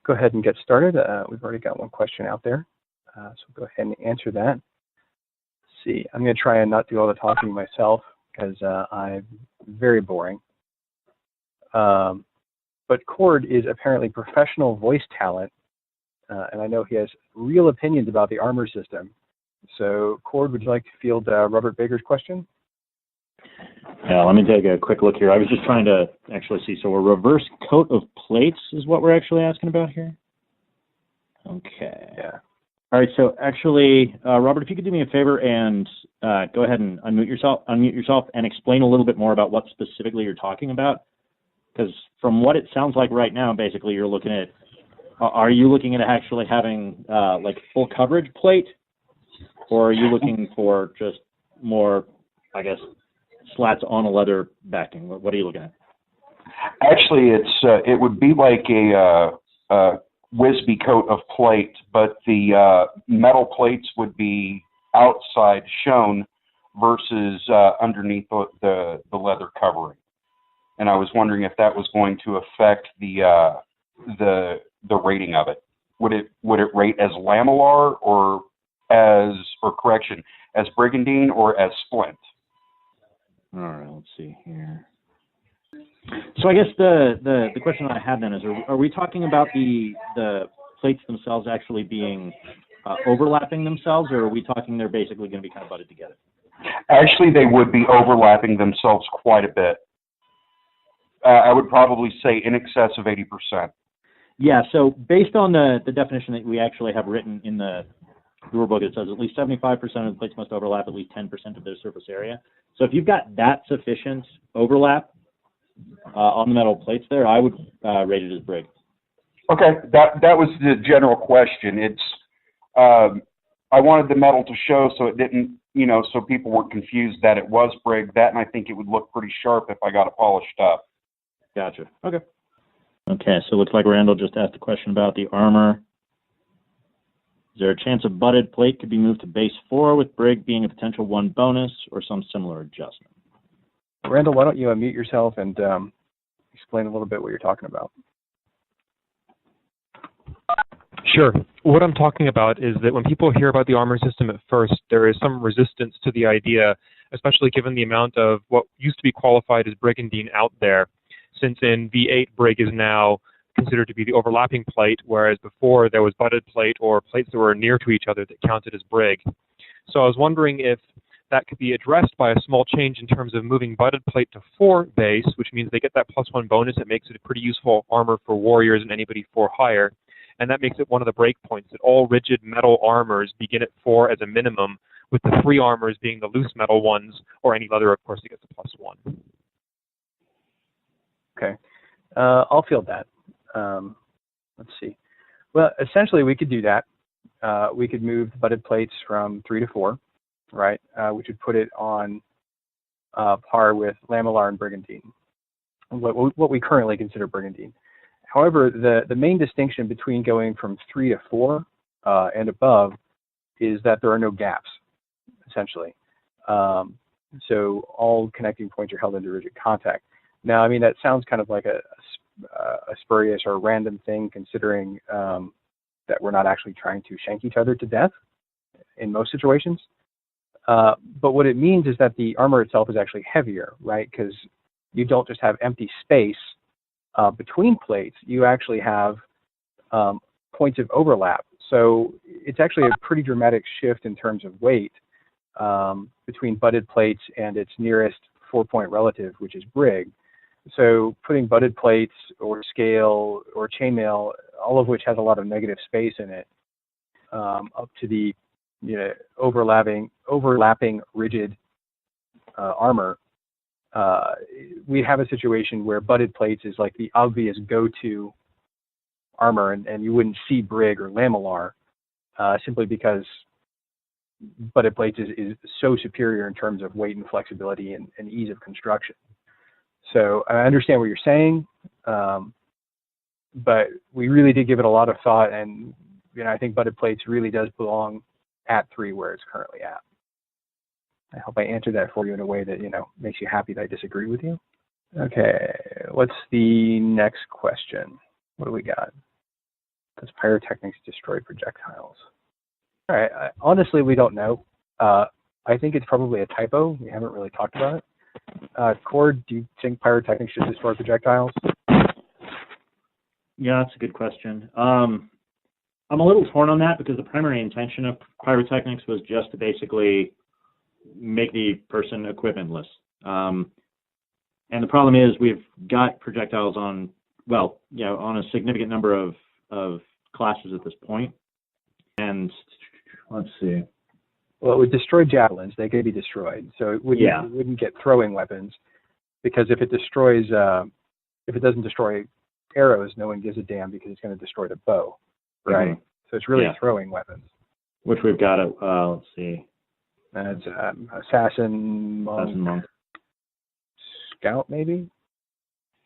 go ahead and get started. We've already got one question out there, so go ahead and answer that. Let's see, I'm going to try and not do all the talking myself because I'm very boring. But Cord is apparently professional voice talent, and I know he has real opinions about the armor system. So, Cord, would you like to field Robert Baker's question? Yeah, let me take a quick look here. I was just trying to actually see. So a reverse coat of plates is what we're actually asking about here? Okay. Yeah. All right, so actually, Robert, if you could do me a favor and go ahead and unmute yourself and explain a little bit more about what specifically you're talking about. Because from what it sounds like right now, basically you're looking at, are you looking at actually having like full coverage plate? Or are you looking for just more, I guess, slats on a leather backing? What are you looking at? Actually, it would be like a wispy coat of plate, but the metal plates would be outside shown versus underneath the leather covering. And I was wondering if that was going to affect the rating of it. Would it rate as lamellar or as brigandine or as splint? All right, let's see here. So I guess the question I had then is, are we talking about the plates themselves actually being overlapping themselves, or are we talking they're basically going to be kind of butted together? Actually, they would be overlapping themselves quite a bit. I would probably say in excess of 80%. Yeah, so based on the definition that we actually have written in the rule book, it says at least 75% of the plates must overlap at least 10% of their surface area. So if you've got that sufficient overlap on the metal plates there, I would rate it as brig. Okay, that was the general question. It's I wanted the metal to show so it didn't, so people weren't confused that it was brig. That, and I think it would look pretty sharp if I got it polished up. Gotcha. Okay. Okay, so it looks like Randall just asked a question about the armor. Is there a chance a butted plate could be moved to base 4 with brig being a potential 1 bonus or some similar adjustment? Randall, why don't you unmute yourself and explain a little bit what you're talking about? Sure. What I'm talking about is that when people hear about the armor system at first, there is some resistance to the idea, especially given the amount of what used to be qualified as brigandine out there, since in V8, brig is now considered to be the overlapping plate, whereas before there was butted plate or plates that were near to each other that counted as brig. So I was wondering if that could be addressed by a small change in terms of moving butted plate to 4 base, which means they get that +1 bonus. It makes it a pretty useful armor for warriors and anybody 4 higher. And that makes it one of the break points that all rigid metal armors begin at 4 as a minimum, with the 3 armors being the loose metal ones, or any leather, of course, that gets a +1. Okay. I'll field that. Let's see. Well, essentially, we could do that. We could move the butted plates from 3 to 4, right? Which would put it on par with lamellar and brigandine, what we currently consider brigandine. However, the main distinction between going from 3 to 4 and above is that there are no gaps, essentially. So all connecting points are held into rigid contact. Now, I mean, that sounds kind of like a spurious or random thing, considering that we're not actually trying to shank each other to death in most situations. But what it means is that the armor itself is actually heavier, right? Because you don't just have empty space between plates, you actually have points of overlap. So it's actually a pretty dramatic shift in terms of weight between butted plates and its nearest 4-point relative, which is brig. So putting butted plates or scale or chainmail, all of which has a lot of negative space in it, up to the overlapping rigid armor, we have a situation where butted plates is like the obvious go-to armor, and you wouldn't see brig or lamellar simply because butted plates is so superior in terms of weight and flexibility and ease of construction. So I understand what you're saying, but we really did give it a lot of thought, and I think butted plates really does belong at 3 where it's currently at. I hope I answered that for you in a way that makes you happy that I disagree with you. Okay, what's the next question? What do we got? Does pyrotechnics destroy projectiles? All right. Honestly, we don't know. I think it's probably a typo. We haven't really talked about it. Cord, do you think pyrotechnics should destroy projectiles? Yeah, that's a good question. I'm a little torn on that because the primary intention of pyrotechnics was just to basically make the person equipmentless. And the problem is we've got projectiles on, well, you know, on a significant number of classes at this point. And let's see. Well, it would destroy javelins. They could be destroyed. So it wouldn't get throwing weapons, because if it destroys, if it doesn't destroy arrows, no one gives a damn because it's going to destroy the bow, right? Mm-hmm. So it's really throwing weapons. Which we've got at, let's see. That's assassin, monk, scout, maybe?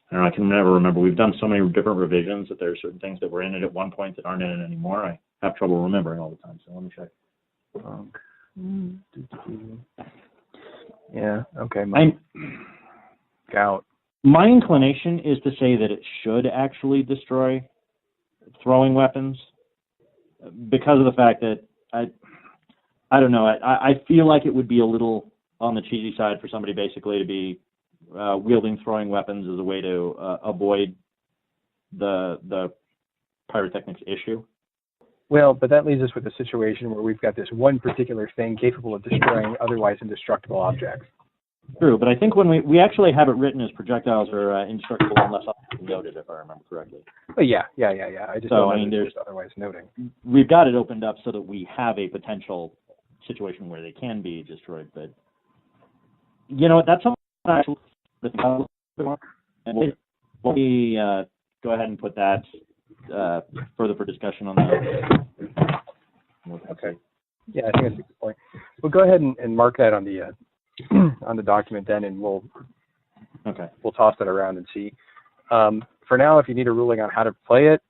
I don't know, I can never remember. We've done so many different revisions that there are certain things that were in it at one point that aren't in it anymore. I have trouble remembering all the time, so let me check. Yeah, okay. Scout. My inclination is to say that it should actually destroy throwing weapons because of the fact that I don't know. I feel like it would be a little on the cheesy side for somebody basically to be wielding throwing weapons as a way to avoid the pyrotechnics issue. Well, but that leaves us with a situation where we've got this one particular thing capable of destroying otherwise indestructible objects. True, but I think when we actually have it written as projectiles are indestructible unless noted, if I remember correctly. Oh, yeah. I just don't know there's otherwise noting. We've got it opened up so that we have a potential situation where they can be destroyed, but you know, that's something actually and we'll go ahead and put that further for discussion on that. Okay. Yeah, I think that's a good point. We'll go ahead and mark that on the on the document then, and we'll toss that around and see. For now, if you need a ruling on how to play it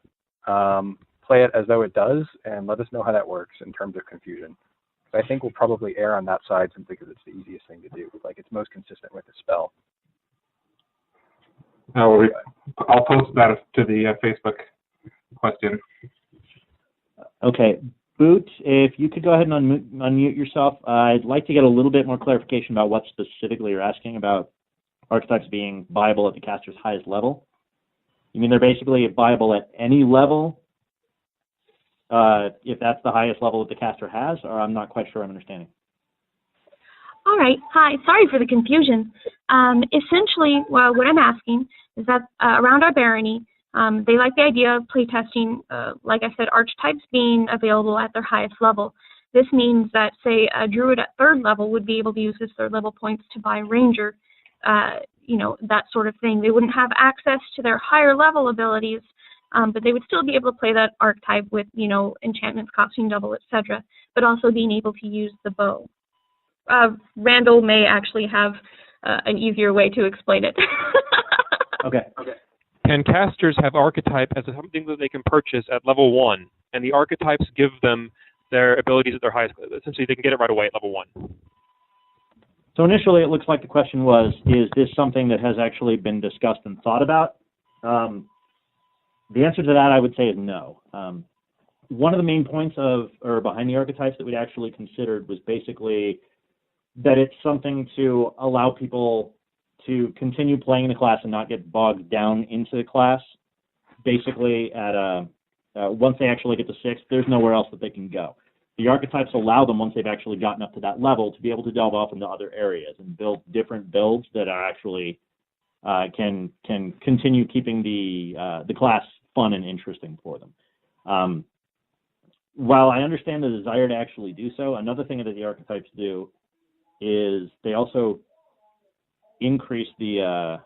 as though it does, and let us know how that works in terms of confusion. I think we'll probably err on that side simply because it's the easiest thing to do. Like, it's most consistent with the spell. I'll post that to the Facebook question. Okay. Boot, if you could go ahead and unmute yourself. I'd like to get a little bit more clarification about what specifically you're asking about archetypes being viable at the caster's highest level. You mean they're basically viable at any level, if that's the highest level that the caster has, or I'm not quite sure I'm understanding. All right. Hi. Sorry for the confusion. Essentially, well, what I'm asking is that around our barony, they like the idea of playtesting, like I said, archetypes being available at their highest level. This means that, say, a druid at 3rd level would be able to use his 3rd level points to buy ranger, you know, that sort of thing. They wouldn't have access to their higher level abilities, but they would still be able to play that archetype with, you know, enchantments, costing double, etc., but also being able to use the bow. Randall may actually have an easier way to explain it. Okay. Can casters have archetype as something that they can purchase at level 1, and the archetypes give them their abilities at their highest? Essentially, they can get it right away at level 1. So initially, it looks like the question was, is this something that has actually been discussed and thought about? The answer to that, I would say, is no. One of the main points behind the archetypes that we'd actually considered was basically that it's something to allow people to continue playing the class and not get bogged down into the class. Basically, once they actually get to 6th, there's nowhere else that they can go. The archetypes allow them, once they've actually gotten up to that level, to be able to delve off into other areas and build different builds that are actually can continue keeping the class fun and interesting for them. While I understand the desire to actually do so, another thing that the archetypes do is they also increase the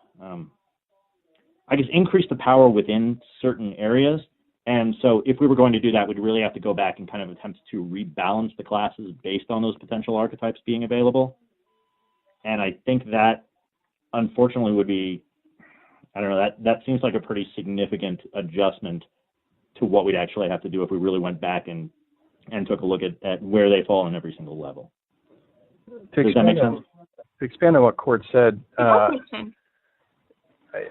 increase the power within certain areas. And so if we were going to do that, we'd really have to go back and kind of attempt to rebalance the classes based on those potential archetypes being available. And I think that, unfortunately, would be, I don't know, that seems like a pretty significant adjustment to what we'd actually have to do if we really went back and took a look at where they fall on every single level. Does that make sense? To expand on what Cord said,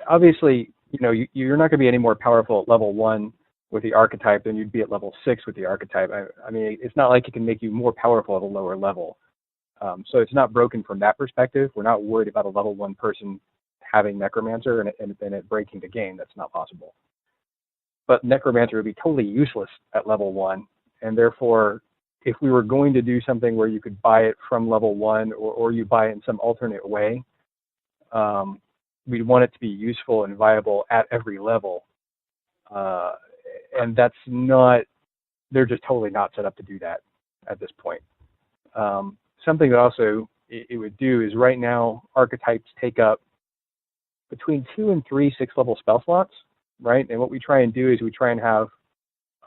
obviously, you know, you're not going to be any more powerful at level 1 with the archetype, then you'd be at level 6 with the archetype. I mean, it's not like it can make you more powerful at a lower level. So it's not broken from that perspective. We're not worried about a level 1 person having Necromancer and it breaking the game. That's not possible. But Necromancer would be totally useless at level 1, and therefore, if we were going to do something where you could buy it from level 1 or you buy it in some alternate way, we'd want it to be useful and viable at every level. And that's not, they're just totally not set up to do that at this point. Something that also it would do is right now archetypes take up between 2 and 3 6-level spell slots, right? And what we try and do is we try and have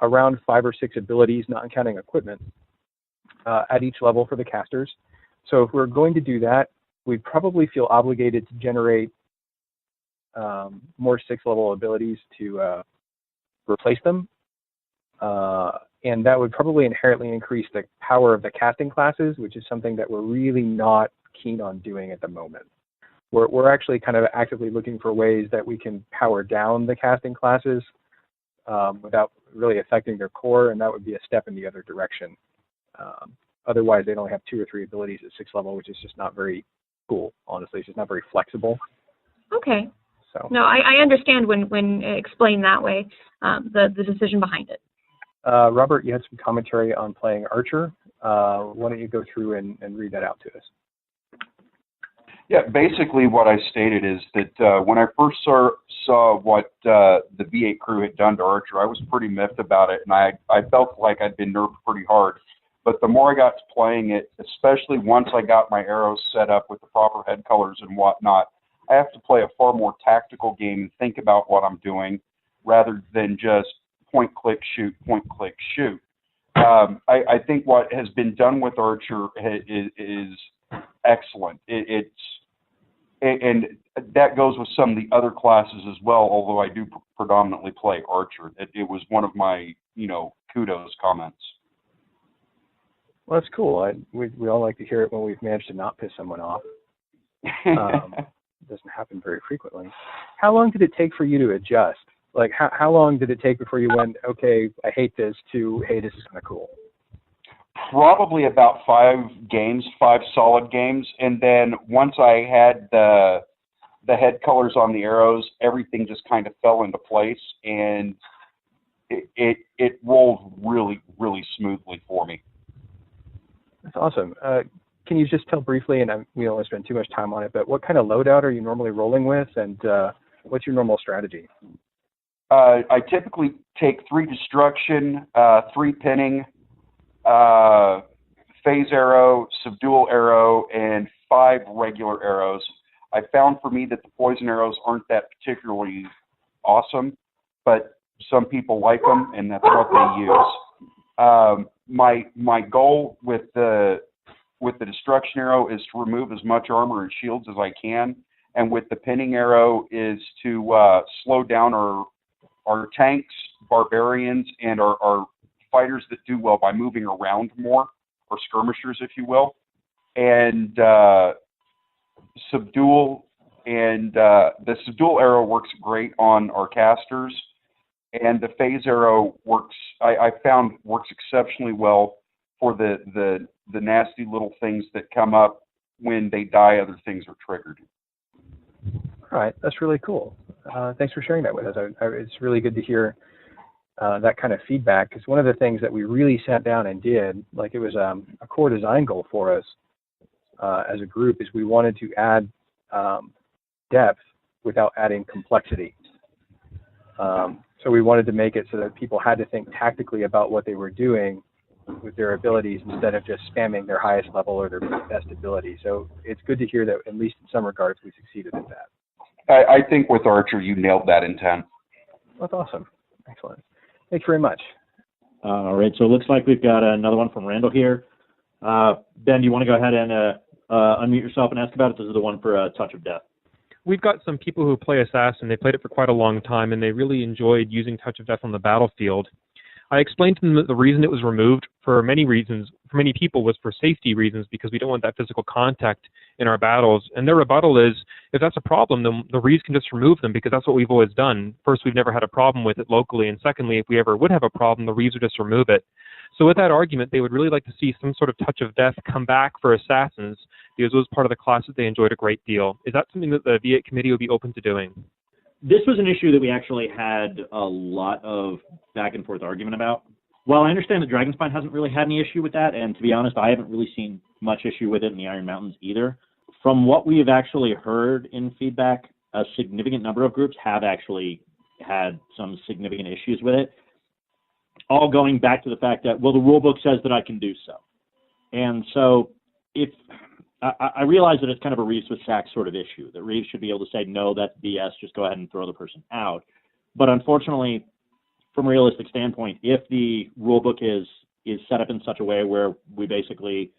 around 5 or 6 abilities, not counting equipment, at each level for the casters. So if we're going to do that, we'd probably feel obligated to generate more 6-level abilities to replace them. And that would probably inherently increase the power of the casting classes, which is something that we're really not keen on doing at the moment. We're actually kind of actively looking for ways that we can power down the casting classes without really affecting their core, and that would be a step in the other direction. Otherwise, they'd only have 2 or 3 abilities at 6 level, which is just not very cool, honestly. It's just not very flexible. Okay. So. No, I understand when explained that way, the decision behind it. Robert, you had some commentary on playing Archer. Why don't you go through and read that out to us? Yeah, basically what I stated is that when I first saw what the V8 crew had done to Archer, I was pretty miffed about it, and I felt like I'd been nerfed pretty hard. But the more I got to playing it, especially once I got my arrows set up with the proper head colors and whatnot, I have to play a far more tactical game and think about what I'm doing rather than just point, click, shoot, point, click, shoot. I think what has been done with Archer is excellent. And that goes with some of the other classes as well, although I do predominantly play Archer. It was one of my, kudos comments. Well, that's cool. We all like to hear it when we've managed to not piss someone off. It doesn't happen very frequently. How long did it take for you to adjust? Like, how long did it take before you went, okay, I hate this, to, hey, this is kind of cool? Probably about 5 games, 5 solid games, and then once I had the head colors on the arrows, everything just kind of fell into place, and it rolled really, really smoothly for me. That's awesome. Can you just tell briefly, and we don't want to spend too much time on it, but what kind of loadout are you normally rolling with, and what's your normal strategy? I typically take 3 destruction, 3 pinning, phase arrow, subdual arrow, and 5 regular arrows. I found for me that the poison arrows aren't that particularly awesome, but some people like them, and that's what they use. My goal with the destruction arrow is to remove as much armor and shields as I can, and with the pinning arrow is to slow down our tanks, barbarians, and our fighters that do well by moving around more, or skirmishers, if you will. And subdual, and the subdual arrow works great on our casters, and the phase arrow works, I found, works exceptionally well for the nasty little things that come up when they die, other things are triggered. All right, that's really cool. Thanks for sharing that with us. It's really good to hear that kind of feedback, because one of the things that we really sat down and did, like it was a core design goal for us as a group, is we wanted to add depth without adding complexity. So we wanted to make it so that people had to think tactically about what they were doing with their abilities instead of just spamming their highest level or their best ability. So it's good to hear that, at least in some regards, we succeeded at that. I think with Archer, you nailed that intent. That's awesome. Excellent. Thanks very much. All right, so it looks like we've got another one from Randall here. Ben, do you want to go ahead and unmute yourself and ask about it? This is the one for Touch of Death. We've got some people who play Assassin. They played it for quite a long time, and they really enjoyed using Touch of Death on the battlefield. I explained to them that the reason it was removed for many reasons, for many people, was for safety reasons, because we don't want that physical contact in our battles. And their rebuttal is, if that's a problem, then the Reeves can just remove them, because that's what we've always done. First, we've never had a problem with it locally, and secondly, if we ever would have a problem, the Reeves would just remove it. So with that argument, they would really like to see some sort of touch of death come back for assassins, because it was part of the class that they enjoyed a great deal. Is that something that the V8 committee would be open to doing? This was an issue that we actually had a lot of back and forth argument about. While I understand that Dragonspine hasn't really had any issue with that, and to be honest, I haven't really seen much issue with it in the Iron Mountains either. From what we have actually heard in feedback, a significant number of groups have actually had some significant issues with it, all going back to the fact that, well, the rule book says that I can do so. And so if I realize that it's kind of a Reeves with Sachs sort of issue, that Reeves should be able to say, no, that's BS, just go ahead and throw the person out. But unfortunately, from a realistic standpoint, if the rule book is set up in such a way where we basically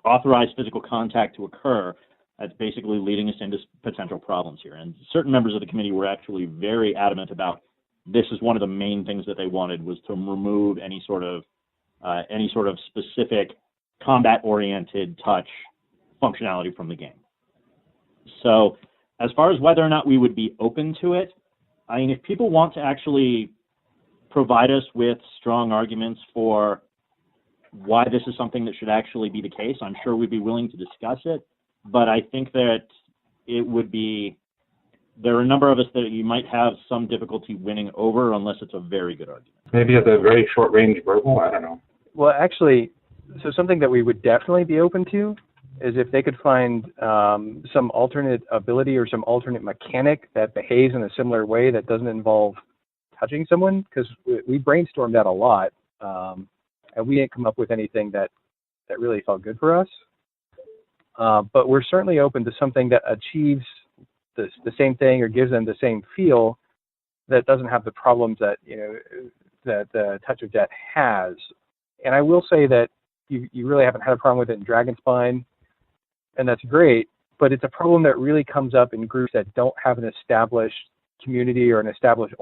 authorize physical contact to occur, that's basically leading us into potential problems here. And certain members of the committee were actually very adamant about this is one of the main things that they wanted, was to remove any sort of specific combat-oriented touch functionality from the game. So as far as whether or not we would be open to it, I mean, if people want to actually provide us with strong arguments for why this is something that should actually be the case, I'm sure we'd be willing to discuss it. But I think that it would be, there are a number of us that you might have some difficulty winning over unless it's a very good argument. Maybe as a very short-range verbal, I don't know. Well, actually, so something that we would definitely be open to is if they could find some alternate ability or some alternate mechanic that behaves in a similar way that doesn't involve touching someone, because we brainstormed that a lot, and we didn't come up with anything that really felt good for us. But we're certainly open to something that achieves the same thing or gives them the same feel, that doesn't have the problems that that the Touch of Death has. And I will say that you really haven't had a problem with it in Dragonspine, and that's great, but it's a problem that really comes up in groups that don't have an established community or an established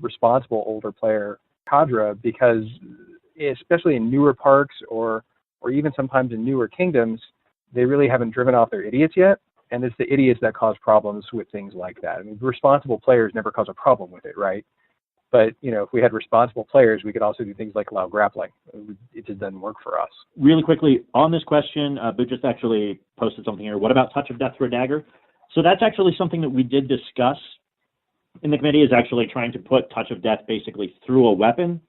responsible older player cadre, because especially in newer parks or even sometimes in newer kingdoms, they really haven't driven off their idiots yet, and it's the idiots that cause problems with things like that. I mean, responsible players never cause a problem with it, right? But, if we had responsible players, we could also do things like allow grappling. It just doesn't work for us. Really quickly, on this question, Boo just actually posted something here. What about Touch of Death through a dagger? So that's actually something that we did discuss in the committee, is actually trying to put Touch of Death basically through a weapon.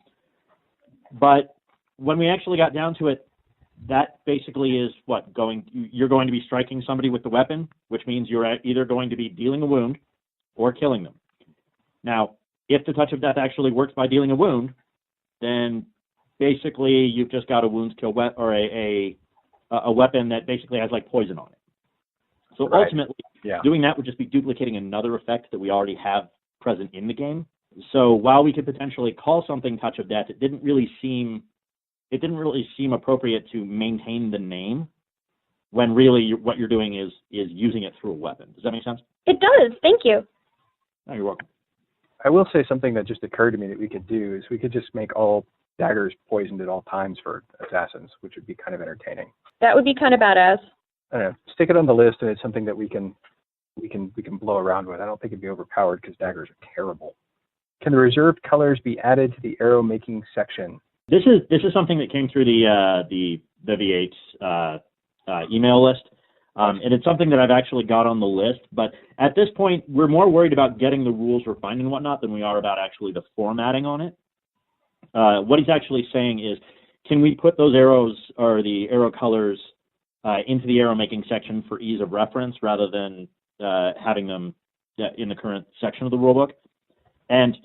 But when we actually got down to it, that basically is you're going to be striking somebody with the weapon, which means you're either going to be dealing a wound or killing them. Now, if the Touch of Death actually works by dealing a wound, then basically you've just got a wounds kill or a weapon that basically has like poison on it. So right. Ultimately, doing that would just be duplicating another effect that we already have present in the game. So while we could potentially call something Touch of Death, it didn't really seem appropriate to maintain the name when really what you're doing is using it through a weapon. Does that make sense? It does. Thank you. Oh, you're welcome. I will say something that just occurred to me that we could do is we could just make all daggers poisoned at all times for assassins, which would be kind of entertaining. That would be kind of badass. I don't know. Stick it on the list, and it's something that we can blow around with. I don't think it'd be overpowered because daggers are terrible. Can the reserved colors be added to the arrow making section? This is something that came through the V8 email list. And it's something that I've actually got on the list, but at this point, we're more worried about getting the rules refined and whatnot than we are about actually the formatting on it. What he's actually saying is, can we put those arrows or the arrow colors into the arrow making section for ease of reference rather than having them in the current section of the rulebook? And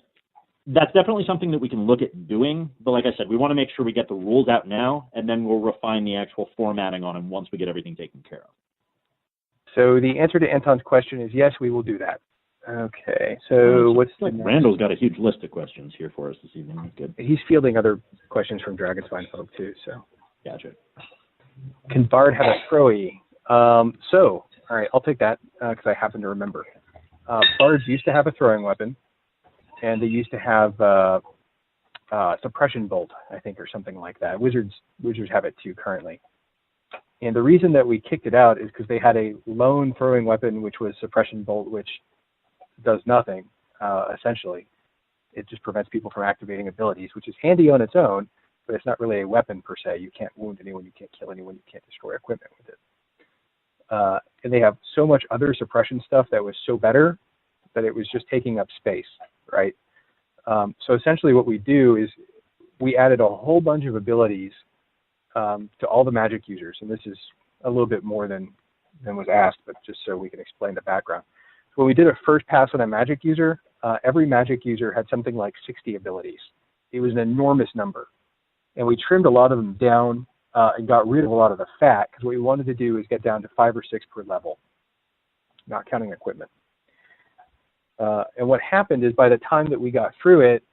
that's definitely something that we can look at doing, but like I said, we want to make sure we get the rules out now, and then we'll refine the actual formatting on them once we get everything taken care of. So the answer to Anton's question is yes, we will do that. Okay, so what's like Randall's got a huge list of questions here for us this evening. That's good. He's fielding other questions from Dragonspine folk too, so. Gotcha. Can Bard have a throwy? All right, I'll take that because I happen to remember. Bards used to have a throwing weapon, and they used to have suppression bolt, I think, or something like that. Wizards have it too currently. And the reason that we kicked it out is because they had a lone throwing weapon, which was suppression bolt, which does nothing, essentially. It just prevents people from activating abilities, which is handy on its own, but it's not really a weapon per se. You can't wound anyone, you can't kill anyone, you can't destroy equipment with it. And they have so much other suppression stuff that was so better that it was just taking up space, right? So essentially what we do is we added a whole bunch of abilities to all the magic users, and this is a little bit more than was asked, but just so we can explain the background. So when we did a first pass on a magic user, every magic user had something like 60 abilities. It was an enormous number. And we trimmed a lot of them down and got rid of a lot of the fat, because what we wanted to do is get down to 5 or 6 per level, not counting equipment. And what happened is by the time that we got through it,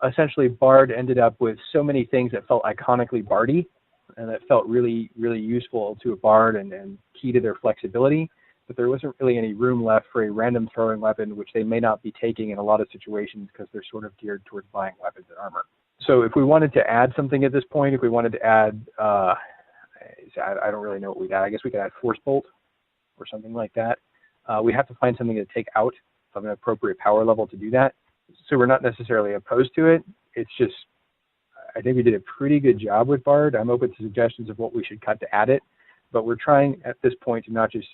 essentially Bard ended up with so many things that felt iconically Bardy, and that felt really, really useful to a Bard and key to their flexibility, but there wasn't really any room left for a random throwing weapon, which they may not be taking in a lot of situations because they're sort of geared towards buying weapons and armor. So if we wanted to add something at this point, if we wanted to add, I don't really know what we'd add. I guess we could add Force Bolt or something like that. We have to find something to take out of an appropriate power level to do that. So we're not necessarily opposed to it. It's just, I think we did a pretty good job with Bard. I'm open to suggestions of what we should cut to add it, but we're trying at this point to not just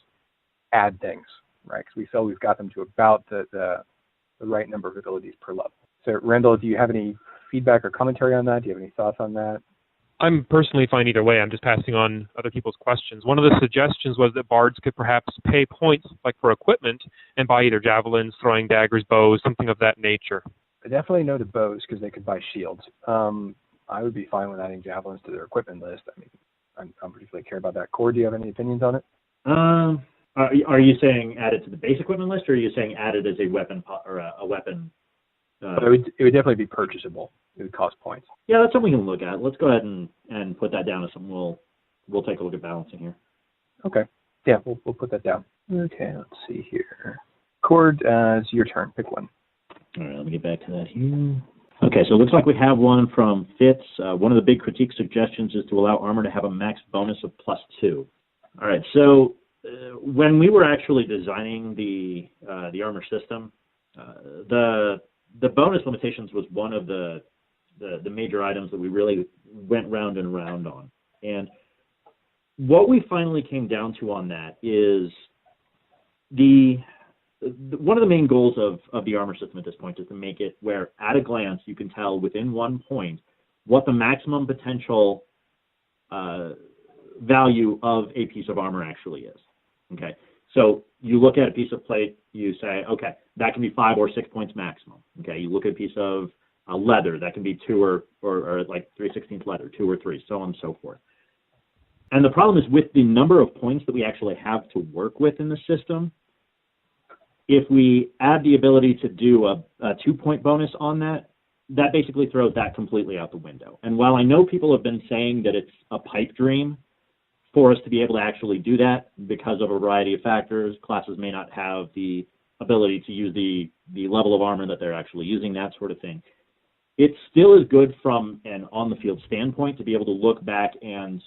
add things, right? Because we feel we've got them to about the right number of abilities per level. So Randall, do you have any feedback or commentary on that? Do you have any thoughts on that? I'm personally fine either way. I'm just passing on other people's questions. One of the suggestions was that bards could perhaps pay points, like for equipment, and buy either javelins, throwing daggers, bows, something of that nature. I definitely know the bows because they could buy shields. I would be fine with adding javelins to their equipment list. I mean, I don't particularly care about that. Cord, do you have any opinions on it? Are you saying add it to the base equipment list, or are you saying add it as a weapon or a weapon? It would definitely be purchasable. It would cost points. Yeah, that's something we can look at. Let's go ahead and put that down as something we'll take a look at balancing here. Okay. Yeah, we'll put that down. Okay, let's see here. Cord, it's your turn. Pick one. All right, let me get back to that here. Okay, so it looks like we have one from Fitz. One of the big critique suggestions is to allow armor to have a max bonus of +2. All right, so when we were actually designing the armor system, the bonus limitations was one of the major items that we really went round and round on. And what we finally came down to on that is one of the main goals of the armor system at this point is to make it where at a glance you can tell within 1 point what the maximum potential value of a piece of armor actually is. Okay, so you look at a piece of plate, you say, okay, that can be 5 or 6 points maximum. Okay, you look at a piece of leather, that can be 2 or like 3/16 leather, 2 or 3, so on and so forth. And the problem is with the number of points that we actually have to work with in the system, if we add the ability to do a 2-point bonus on that, that basically throws that completely out the window. And while I know people have been saying that it's a pipe dream for us to be able to actually do that because of a variety of factors, classes may not have the ability to use the level of armor that they're actually using, that sort of thing. It still is good from an on-the-field standpoint to be able to look back and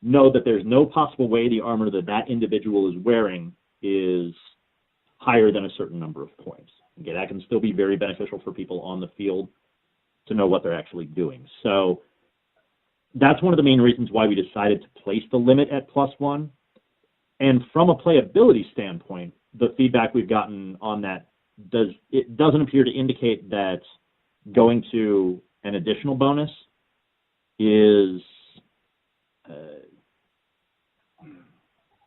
know that there's no possible way the armor that individual is wearing is higher than a certain number of points. Okay, that can still be very beneficial for people on the field to know what they're actually doing. So that's one of the main reasons why we decided to place the limit at +1. And from a playability standpoint, the feedback we've gotten on that doesn't appear to indicate that going to an additional bonus is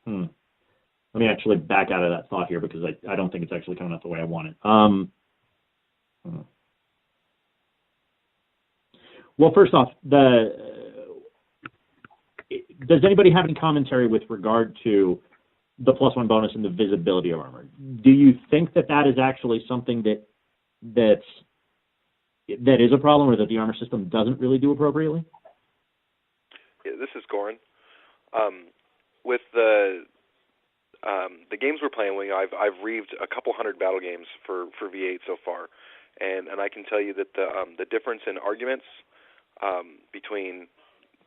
let me actually back out of that thought here because I don't think it's actually coming out the way I want it. Well, first off, does anybody have any commentary with regard to the +1 bonus and the visibility of armor? Do you think that is actually something that is a problem, or that the armor system doesn't really do appropriately? Yeah, this is Goran. With the games we're playing, I've reeved a couple hundred battle games for V8 so far, and I can tell you that the difference in arguments between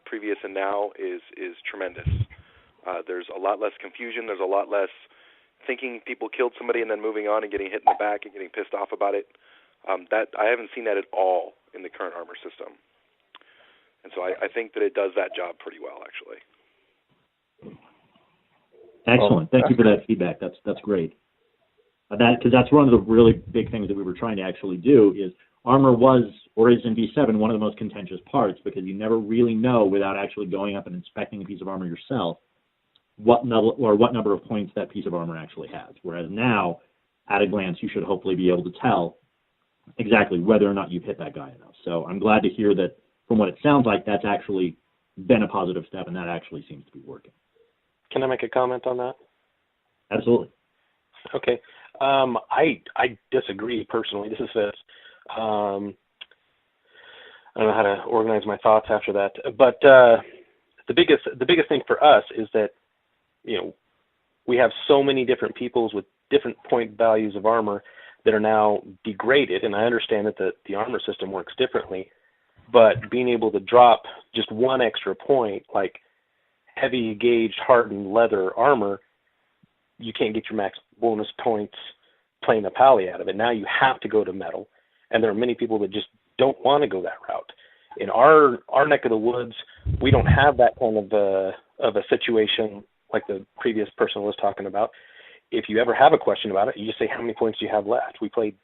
previous and now is tremendous. There's a lot less confusion. There's a lot less thinking people killed somebody and then moving on and getting hit in the back and getting pissed off about it. That I haven't seen that at all in the current armor system. And so I think that it does that job pretty well, actually. Excellent. Thank you for that feedback. That's great. Because that's one of the really big things that we were trying to actually do is armor was, or is in V7, one of the most contentious parts, because you never really know without actually going up and inspecting a piece of armor yourself what number of points that piece of armor actually has. Whereas now, at a glance, you should hopefully be able to tell exactly whether or not you've hit that guy enough. So I'm glad to hear that from what it sounds like, that's actually been a positive step, and that actually seems to be working. Can I make a comment on that? Absolutely. Okay. I disagree personally. This is this. I don't know how to organize my thoughts after that. But the biggest thing for us is that, we have so many different peoples with different point values of armor that are now degraded, and I understand that the armor system works differently, but being able to drop just one extra point, like heavy gauged hardened leather armor, you can't get your max bonus points playing a pally out of it. Now you have to go to metal, and there are many people that just don't want to go that route. In our neck of the woods, we don't have that kind of a situation like the previous person was talking about. If you ever have a question about it, you just say, how many points do you have left? We played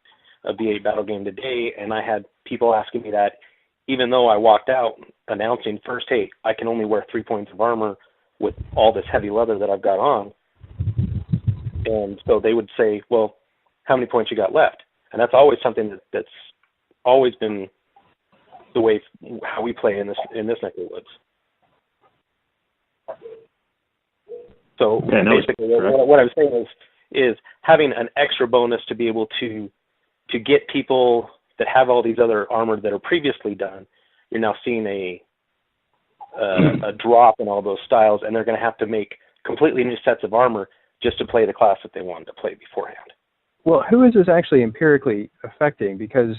a V8 battle game today, and I had people asking me that even though I walked out announcing first, hey, I can only wear 3 points of armor with all this heavy leather that I've got on. And so they would say, well, how many points you got left? And that's always something that's always been the way how we play in this neck of the woods. So basically, what I'm saying is having an extra bonus to be able to get people that have all these other armor that are previously done. You're now seeing a drop in all those styles, and they're going to have to make completely new sets of armor just to play the class that they wanted to play beforehand. Well, who is this actually empirically affecting? Because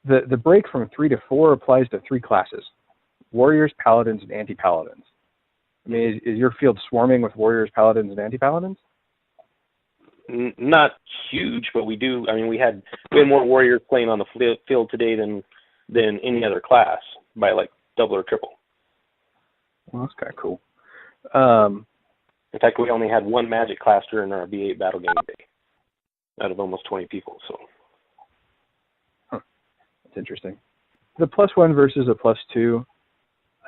the break from 3 to 4 applies to 3 classes: warriors, paladins, and anti-paladins. I mean, is your field swarming with warriors, paladins, and anti-paladins? Not huge, but we do. I mean, we had more warriors playing on the field today than any other class by like double or triple. Well, that's kind of cool. In fact, we only had one magic class during our V8 battle game day out of almost 20 people. So that's interesting. The +1 versus a +2.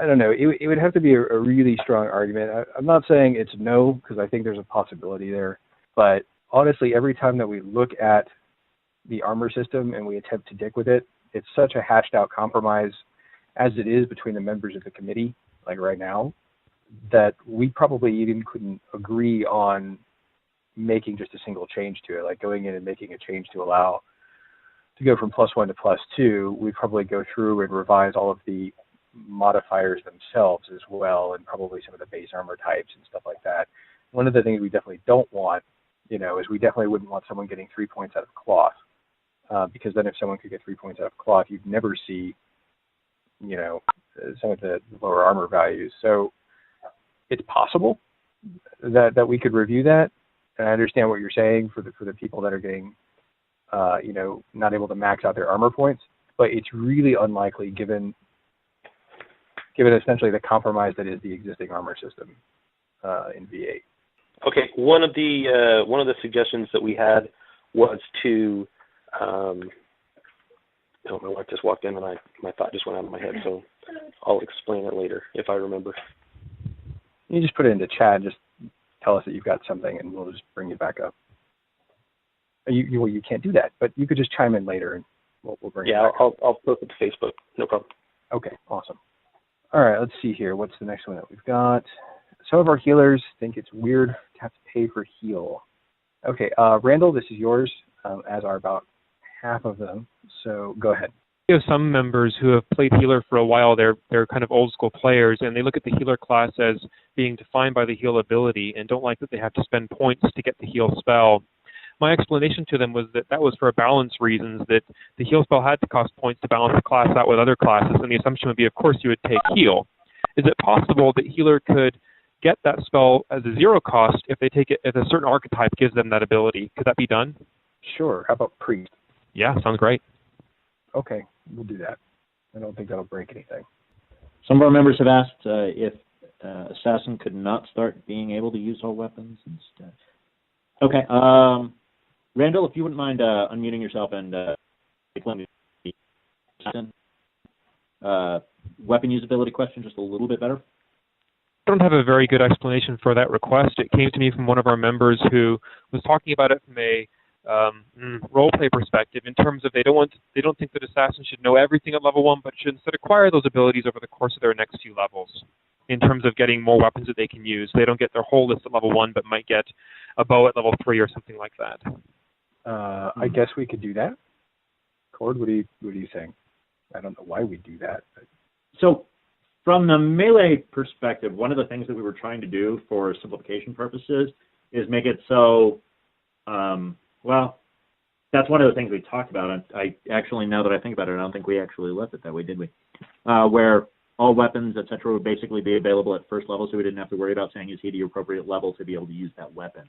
I don't know. It would have to be a really strong argument. I'm not saying it's no, because I think there's a possibility there. But honestly, every time that we look at the armor system and we attempt to dick with it, it's such a hashed out compromise as it is between the members of the committee, like right now, that we probably even couldn't agree on making just a single change to it, like going in and making a change to allow to go from +1 to +2. We'd probably go through and revise all of the modifiers themselves as well, and probably some of the base armor types and stuff like that. One of the things we definitely don't want, is we definitely wouldn't want someone getting 3 points out of cloth, because then if someone could get 3 points out of cloth, you'd never see, some of the lower armor values. So it's possible that we could review that, and I understand what you're saying for the people that are getting, not able to max out their armor points, but it's really unlikely given essentially the compromise that is the existing armor system in V8. Okay, one of the suggestions that we had was to, I don't know, I just walked in and my thought just went out of my head, so I'll explain it later if I remember. You just put it into chat, just tell us that you've got something, and we'll just bring it back up. You can't do that, but you could just chime in later, and we'll bring it back up. I'll post it to Facebook, no problem. Okay, awesome. All right, let's see here. What's the next one that we've got? Some of our healers think it's weird to have to pay for heal. Okay, Randall, this is yours, as are about half of them. So go ahead. We have some members who have played healer for a while. They're kind of old school players, and they look at the healer class as being defined by the heal ability and don't like that they have to spend points to get the heal spell. my explanation to them was that that was for balance reasons, that the heal spell had to cost points to balance the class out with other classes, and the assumption would be, of course, you would take heal. Is it possible that healer could get that spell as a 0 cost if they take it, if a certain archetype gives them that ability? Could that be done? Sure. How about priest? Yeah, sounds great. Okay, we'll do that. I don't think that'll break anything. Some of our members have asked if assassin could not start being able to use all weapons instead. Okay, Randall, if you wouldn't mind unmuting yourself and explaining the weapon usability question just a little bit better. I don't have a very good explanation for that request. It came to me from one of our members who was talking about it from a role-play perspective, in terms of they don't think that assassins should know everything at level 1, but should instead acquire those abilities over the course of their next few levels, in terms of getting more weapons that they can use. They don't get their whole list at level 1, but might get a bow at level 3 or something like that. I guess we could do that. Cord, what are you saying? I don't know why we do that. But. So, from the melee perspective, one of the things that we were trying to do for simplification purposes is make it so, well, that's one of the things we talked about. I actually, now that I think about it, I don't think we actually left it that way, did we? Where all weapons, etc., would basically be available at first level, so we didn't have to worry about saying, is he the appropriate level to be able to use that weapon?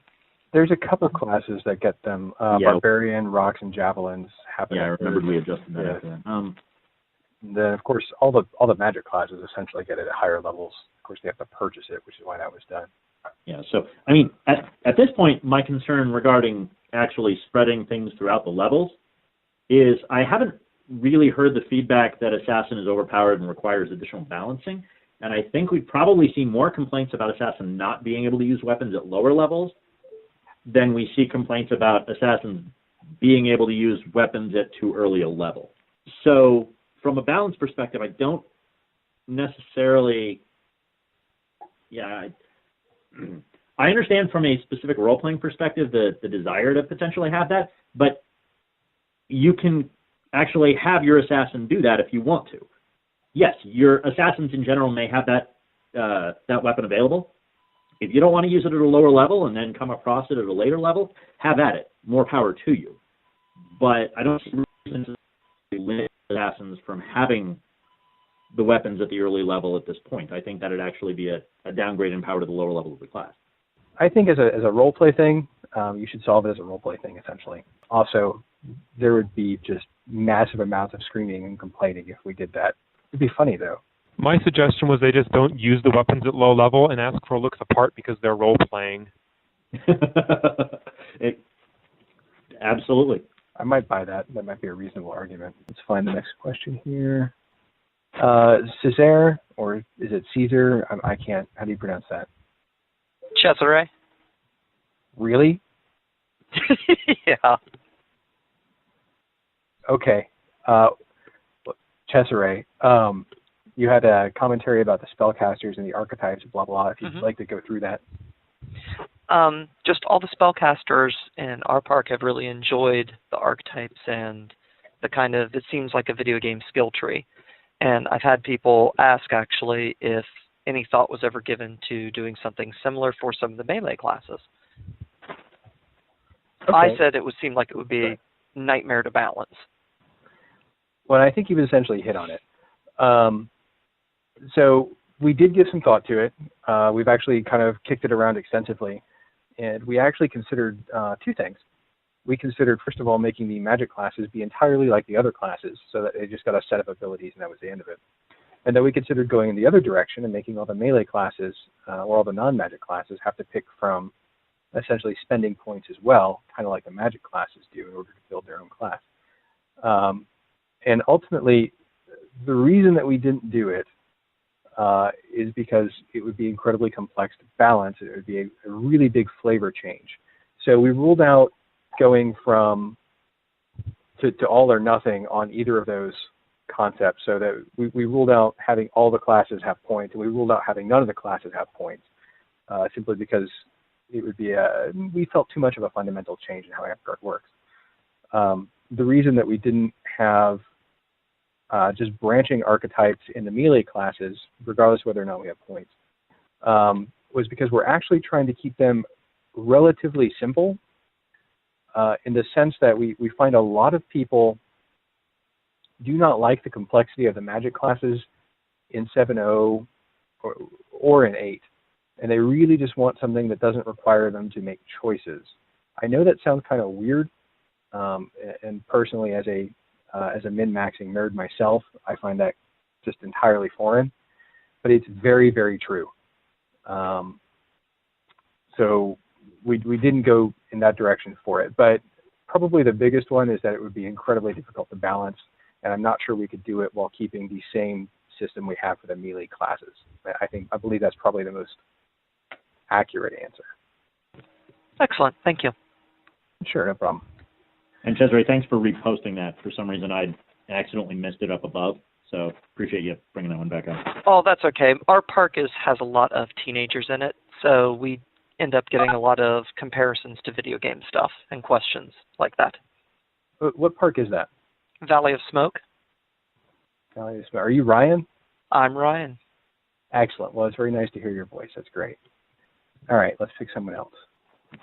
There's a couple classes that get them. Barbarian, rocks, and javelins happen. Yeah, I remembered we adjusted that after that. Then, of course, all the magic classes essentially get it at higher levels. Of course, they have to purchase it, which is why that was done. Yeah, so, I mean, at this point, my concern regarding actually spreading things throughout the levels is I haven't really heard the feedback that Assassin is overpowered and requires additional balancing, and I think we'd probably see more complaints about Assassin not being able to use weapons at lower levels than we see complaints about Assassins being able to use weapons at too early a level. So, from a balance perspective, I don't necessarily, I understand from a specific role-playing perspective the desire to potentially have that, but you can actually have your assassin do that if you want to. Yes, your assassins in general may have that weapon available. If you don't want to use it at a lower level and then come across it at a later level, have at it. More power to you. But I don't see reasons to limit assassins from having the weapons at the early level at this point. I think that it'd actually be a downgrade in power to the lower level of the class. I think as a role play thing, you should solve it as a role play thing essentially. Also, there would be just massive amounts of screaming and complaining if we did that. It'd be funny though. My suggestion was they just don't use the weapons at low level and ask for looks apart because they're role playing. Absolutely. I might buy that. That might be a reasonable argument. Let's find the next question here. Cesare, or is it Caesar? I can't. How do you pronounce that? Cesare. Really? Yeah. Okay. Cesare, you had a commentary about the spellcasters and the archetypes, blah, blah. If you'd like to go through that. Just all the spellcasters in our park have really enjoyed the archetypes and the kind of, it seems like a video game skill tree. And I've had people ask, actually, if any thought was ever given to doing something similar for some of the melee classes. Okay. I said it would seem like it would be a nightmare to balance. Well, I think you've essentially hit on it. So we did give some thought to it. We've actually kind of kicked it around extensively. And we actually considered two things. We considered, first of all, making the magic classes be entirely like the other classes, so that they just got a set of abilities and that was the end of it. And then we considered going in the other direction and making all the melee classes, or all the non-magic classes, have to pick from essentially spending points as well, kind of like the magic classes do in order to build their own class. And ultimately, the reason that we didn't do it is because it would be incredibly complex to balance. It would be a really big flavor change. So we ruled out going from to all or nothing on either of those concepts, so that we ruled out having all the classes have points, and we ruled out having none of the classes have points, simply because it would be we felt too much of a fundamental change in how Amtgard works. The reason that we didn't have just branching archetypes in the melee classes, regardless of whether or not we have points, was because we're actually trying to keep them relatively simple, in the sense that we find a lot of people do not like the complexity of the magic classes in 7.0 or in 8. And they really just want something that doesn't require them to make choices. I know that sounds kind of weird, and personally, as a min-maxing nerd myself, I find that just entirely foreign. But it's very, very true. So we didn't go in that direction for it. But probably the biggest one is that it would be incredibly difficult to balance, and I'm not sure we could do it while keeping the same system we have for the melee classes. I believe that's probably the most accurate answer. Excellent. Thank you. Sure, no problem. And Cesare, thanks for reposting that. For some reason, I accidentally missed it up above, so appreciate you bringing that one back up. Oh, that's okay. Our park has a lot of teenagers in it, so we end up getting a lot of comparisons to video game stuff and questions like that. What park is that? Valley of Smoke. Valley of Smoke. Are you Ryan? I'm Ryan. Excellent. Well, it's very nice to hear your voice. That's great. All right, let's pick someone else.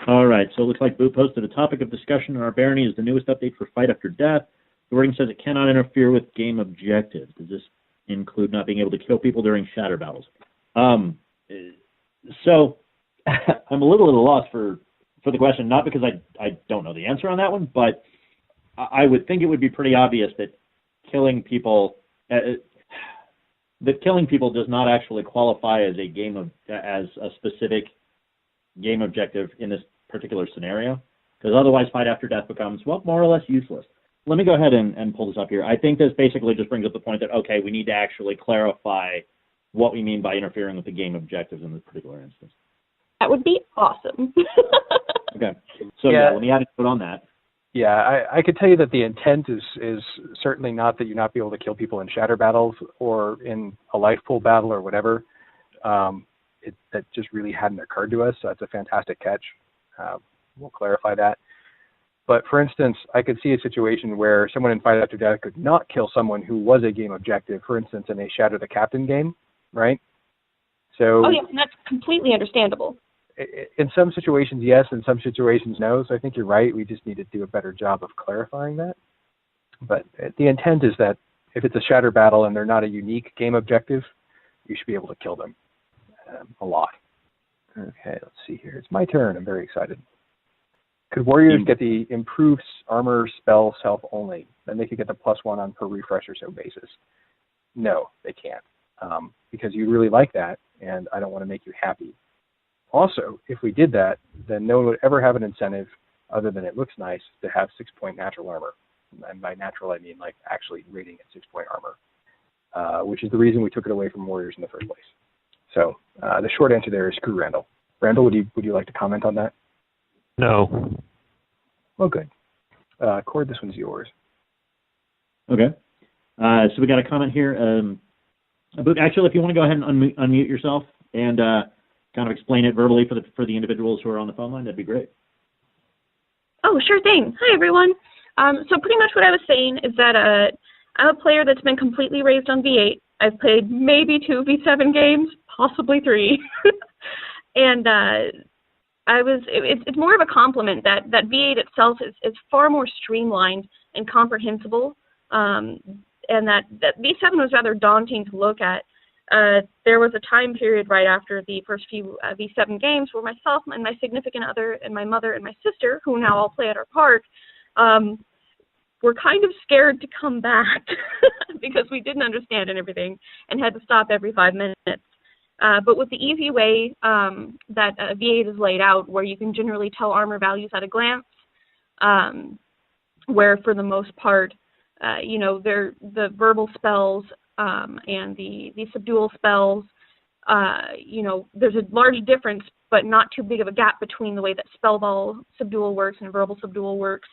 All right, so it looks like Boot posted a topic of discussion in our barony is the newest update for Fight After Death. The wording says it cannot interfere with game objectives. Does this include not being able to kill people during shatter battles? So I'm a little at a loss for the question, not because I don't know the answer on that one, but I would think it would be pretty obvious that killing people does not actually qualify as as a specific game objective in this particular scenario, because otherwise Fight After Death becomes, well, more or less useless. Let me go ahead and pull this up here. I think this basically just brings up the point that, okay, we need to actually clarify what we mean by interfering with the game objectives in this particular instance. That would be awesome. Okay, so yeah, let me add a note on that. Yeah, I could tell you that the intent is certainly not that you not be able to kill people in shatter battles or in a life pool battle or whatever. That just really hadn't occurred to us, so that's a fantastic catch. We'll clarify that. But for instance, I could see a situation where someone in Fight After Death could not kill someone who was a game objective, for instance, in a Shatter the Captain game, right? So, oh, yeah, and that's completely understandable. In some situations, yes. In some situations, no. So I think you're right. We just need to do a better job of clarifying that. But the intent is that if it's a Shatter battle and they're not a unique game objective, you should be able to kill them a lot. Okay, let's see here. It's my turn. I'm very excited. Could warriors get the improved armor spell self only? Then they could get the +1 on per refresh or so basis. No, they can't. Because you really like that, and I don't want to make you happy. Also, if we did that, then no one would ever have an incentive, other than it looks nice, to have 6-point natural armor. And by natural, I mean like actually rating at 6-point armor, which is the reason we took it away from warriors in the first place. So the short answer there is screw Randall. Randall, would you like to comment on that? No. Well, good. Cord, this one's yours. Okay. So we got a comment here. Actually, if you want to go ahead and unmute yourself and kind of explain it verbally for the individuals who are on the phone line, that'd be great. Oh, sure thing. Hi, everyone. So pretty much what I was saying is that I'm a player that's been completely raised on V8. I've played maybe 2 V7 games, possibly 3. And it's more of a compliment that V8 itself is far more streamlined and comprehensible, and that V7 was rather daunting to look at. There was a time period right after the first few V7 games where myself and my significant other and my mother and my sister, who now all play at our park, were kind of scared to come back because we didn't understand and everything and had to stop every 5 minutes. But with the easy way that V8 is laid out, where you can generally tell armor values at a glance, where for the most part, the verbal spells and the subdual spells, there's a large difference, but not too big of a gap between the way that spellball subdual works and verbal subdual works.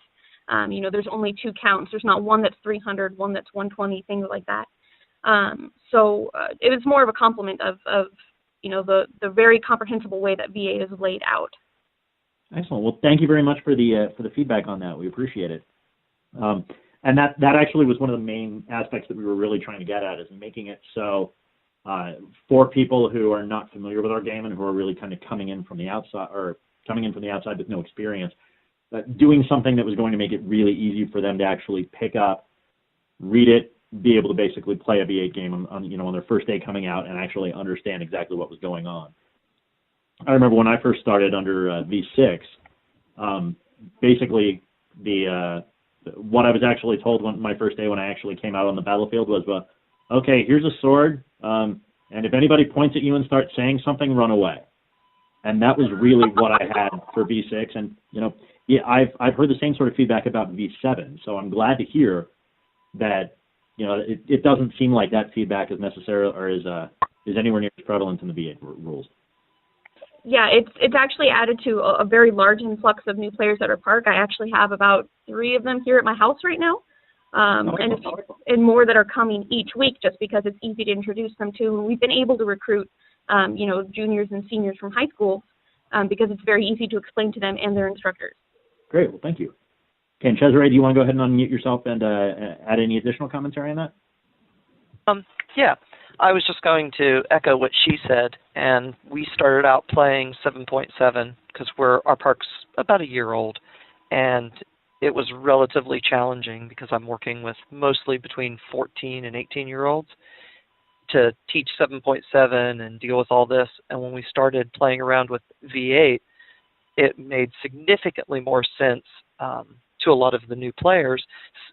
There's only 2 counts. There's not one that's 300, one that's 120, things like that. So it was more of a compliment of the very comprehensible way that V8 is laid out. Excellent. Well, thank you very much for the feedback on that. We appreciate it. And that actually was one of the main aspects that we were really trying to get at, is making it so for people who are not familiar with our game and who are really kind of coming in from the outside with no experience, doing something that was going to make it really easy for them to actually pick up, read it, be able to basically play a V8 game on their first day coming out and actually understand exactly what was going on. I remember when I first started under V6, basically what I was actually told my first day when I actually came out on the battlefield was, okay, here's a sword, and if anybody points at you and starts saying something, run away. And that was really what I had for V6. And I've heard the same sort of feedback about V7. So I'm glad to hear that it doesn't seem like that feedback is necessary or is anywhere near as prevalent in the V8 rules. Yeah, it's actually added to a very large influx of new players at our park. I actually have about 3 of them here at my house right now, and more that are coming each week just because it's easy to introduce them to. And we've been able to recruit, juniors and seniors from high school because it's very easy to explain to them and their instructors. Great, well, thank you. Okay, and Cesare, do you want to go ahead and unmute yourself and add any additional commentary on that? Yeah. I was just going to echo what she said, and we started out playing 7.7 because our park's about a year old, and it was relatively challenging because I'm working with mostly between 14 and 18-year-olds to teach 7.7 and deal with all this. And when we started playing around with V8, it made significantly more sense to a lot of the new players,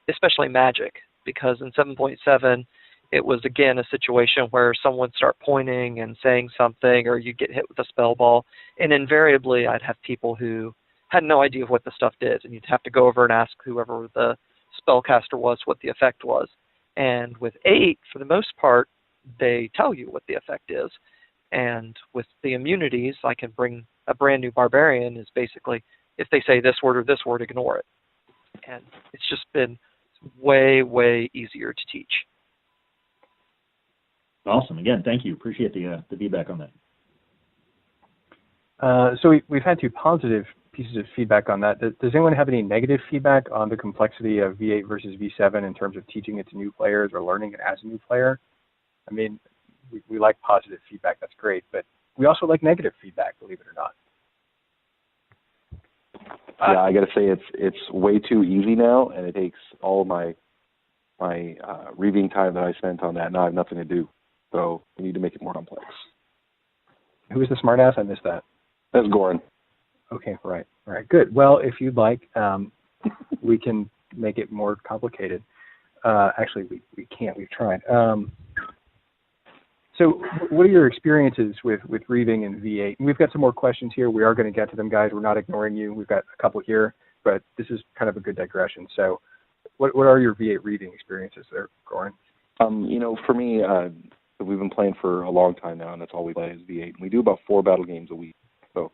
especially Magic, because in 7.7, it was, again, a situation where someone would start pointing and saying something, or you'd get hit with a spell ball. And invariably, I'd have people who had no idea what the stuff did, and you'd have to go over and ask whoever the spellcaster was what the effect was. And with 8, for the most part, they tell you what the effect is. And with the immunities, I can bring a brand new barbarian is basically, if they say this word or this word, ignore it. And it's just been way, way easier to teach. Awesome. Again, thank you. Appreciate the feedback on that. So we've had 2 positive pieces of feedback on that. Does anyone have any negative feedback on the complexity of V8 versus V7 in terms of teaching it to new players or learning it as a new player? I mean, we like positive feedback. That's great. But we also like negative feedback, believe it or not. Yeah, I got to say it's way too easy now, and it takes all my reading time that I spent on that. Now I have nothing to do. So we need to make it more complex. Who is the smartass? I missed that. That's Goran. Okay, right, good. Well, if you'd like, we can make it more complicated. Actually, we can't. We've tried. So what are your experiences with Reaving and V8? And we've got some more questions here. We are going to get to them, guys. We're not ignoring you. We've got a couple here, but this is kind of a good digression. So what are your V8 Reaving experiences there, Goran? For me, we've been playing for a long time now, and that's all we play is V8. And we do about 4 battle games a week. So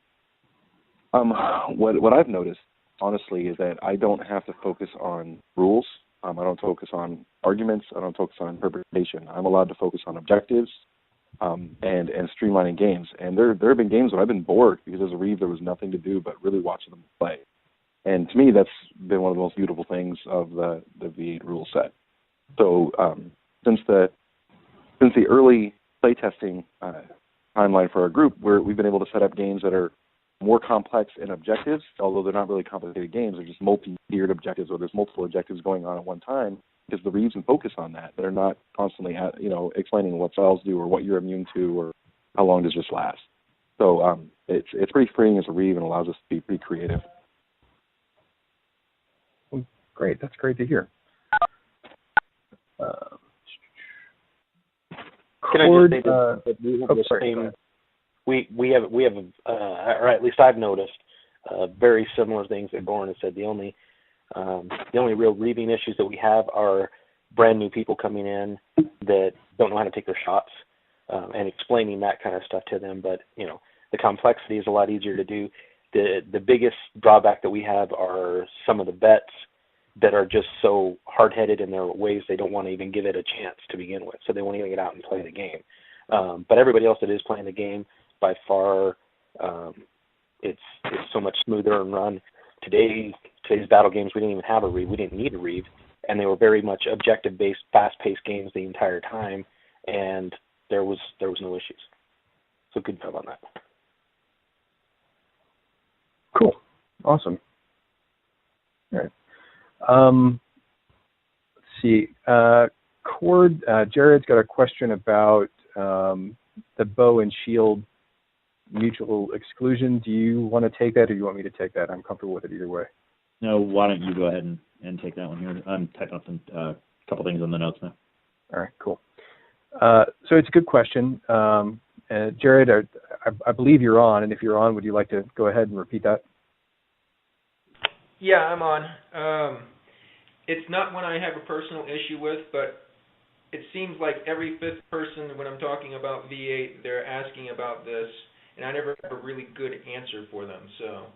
what I've noticed, honestly, is that I don't have to focus on rules. I don't focus on arguments. I don't focus on interpretation. I'm allowed to focus on objectives and streamlining games. And there have been games where I've been bored because as a Reeve there was nothing to do but really watching them play. And to me, that's been one of the most beautiful things of the V8 rule set. So since the early playtesting timeline for our group, we've been able to set up games that are more complex in objectives, although they're not really complicated games. They're just multi-tiered objectives where there's multiple objectives going on at one time, because the Reeves can focus on that. They're not constantly, explaining what spells do or what you're immune to or how long does this last. So it's pretty freeing as a Reeve and allows us to be pretty creative. Great, that's great to hear. Can I just say that we have the same? We have, or at least I've noticed, very similar things that Goran has said. The only real reading issues that we have are brand new people coming in that don't know how to take their shots, and explaining that kind of stuff to them. But the complexity is a lot easier to do. The biggest drawback that we have are some of the vets that are just so hard-headed in their ways they don't want to even give it a chance to begin with, so they won't even get out and play the game. But everybody else that is playing the game, by far, it's so much smoother and run. Today's battle games, we didn't even have a Reeve. We didn't need a Reeve, and they were very much objective-based, fast-paced games the entire time, and there was no issues. So good job on that. Cool. Awesome. All right. Let's see. Cord, Jared's got a question about the bow and shield mutual exclusion. Do you want to take that, or do you want me to take that? I'm comfortable with it either way. No, why don't you go ahead and take that one here? I'm typing up a couple things on the notes now. All right, cool. So it's a good question. Jared, I believe you're on, and if you're on, would you like to go ahead and repeat that? Yeah, I'm on. It's not one I have a personal issue with, but it seems like every fifth person, when I'm talking about V8, they're asking about this, and I never have a really good answer for them. So,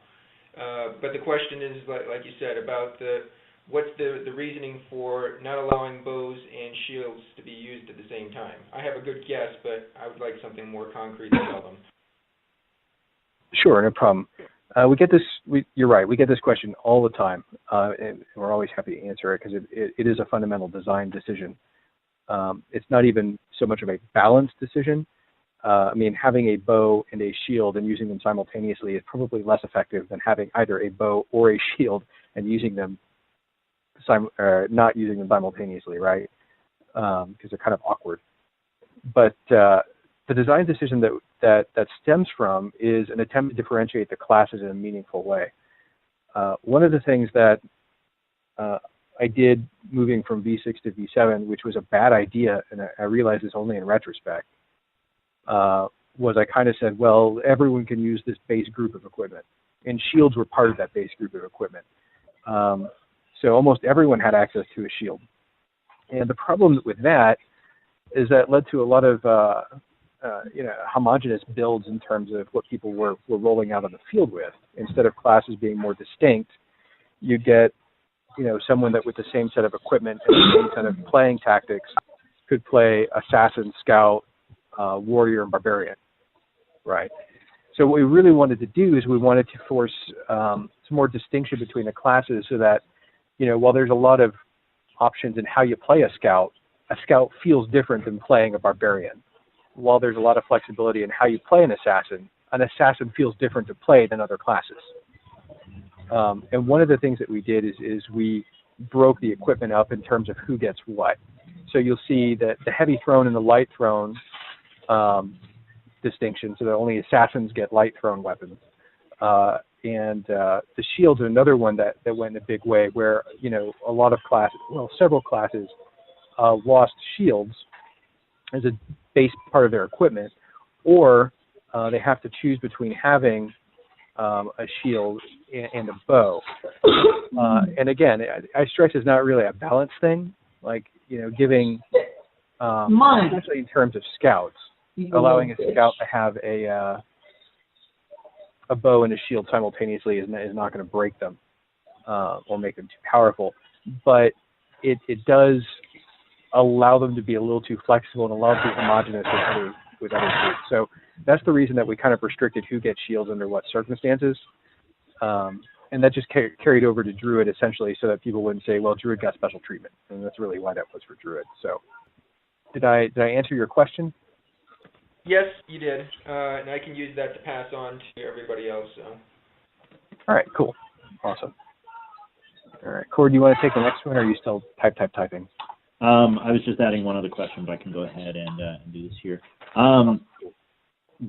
but the question is, like you said, about what's the reasoning for not allowing bows and shields to be used at the same time? I have a good guess, but I would like something more concrete to tell them. Sure, no problem. We get this. You're right. We get this question all the time, and we're always happy to answer it because it is a fundamental design decision. It's not even so much of a balance decision. I mean, having a bow and a shield and using them simultaneously is probably less effective than having either a bow or a shield and using them not using them simultaneously, right? Because they're kind of awkward. But the design decision that stems from is an attempt to differentiate the classes in a meaningful way. One of the things that I did moving from V6 to V7, which was a bad idea, and I realized this only in retrospect, was I kind of said, well, everyone can use this base group of equipment. And shields were part of that base group of equipment. So almost everyone had access to a shield. And the problem with that is that led to a lot of homogeneous builds in terms of what people were rolling out on the field with. Instead of classes being more distinct, you get someone that with the same set of equipment and the same set of playing tactics could play assassin, scout, warrior, and barbarian, right? So what we really wanted to do is we wanted to force some more distinction between the classes so that, while there's a lot of options in how you play a scout feels different than playing a barbarian. While there's a lot of flexibility in how you play an assassin feels different to play than other classes. And one of the things that we did is we broke the equipment up in terms of who gets what. So you'll see that the heavy thrown and the light thrown distinction, so that only assassins get light thrown weapons. And the shields are another one that went in a big way where, a lot of classes, several classes lost shields as a base part of their equipment, or they have to choose between having a shield and a bow. And again, I stress it's not really a balance thing, giving, especially in terms of scouts, allowing a scout to have a bow and a shield simultaneously is not going to break them or make them too powerful, but it does allow them to be a little too flexible and allow them to be homogeneous with other groups. So that's the reason that we kind of restricted who gets shields under what circumstances. And that just carried over to Druid essentially so that people wouldn't say, well, Druid got special treatment. And that's really why that was for Druid. So did I answer your question? Yes, you did. And I can use that to pass on to everybody else. So. All right, cool. Awesome. All right, Cord, do you want to take the next one, or are you still typing? I was just adding one other question, but I can go ahead and do this here.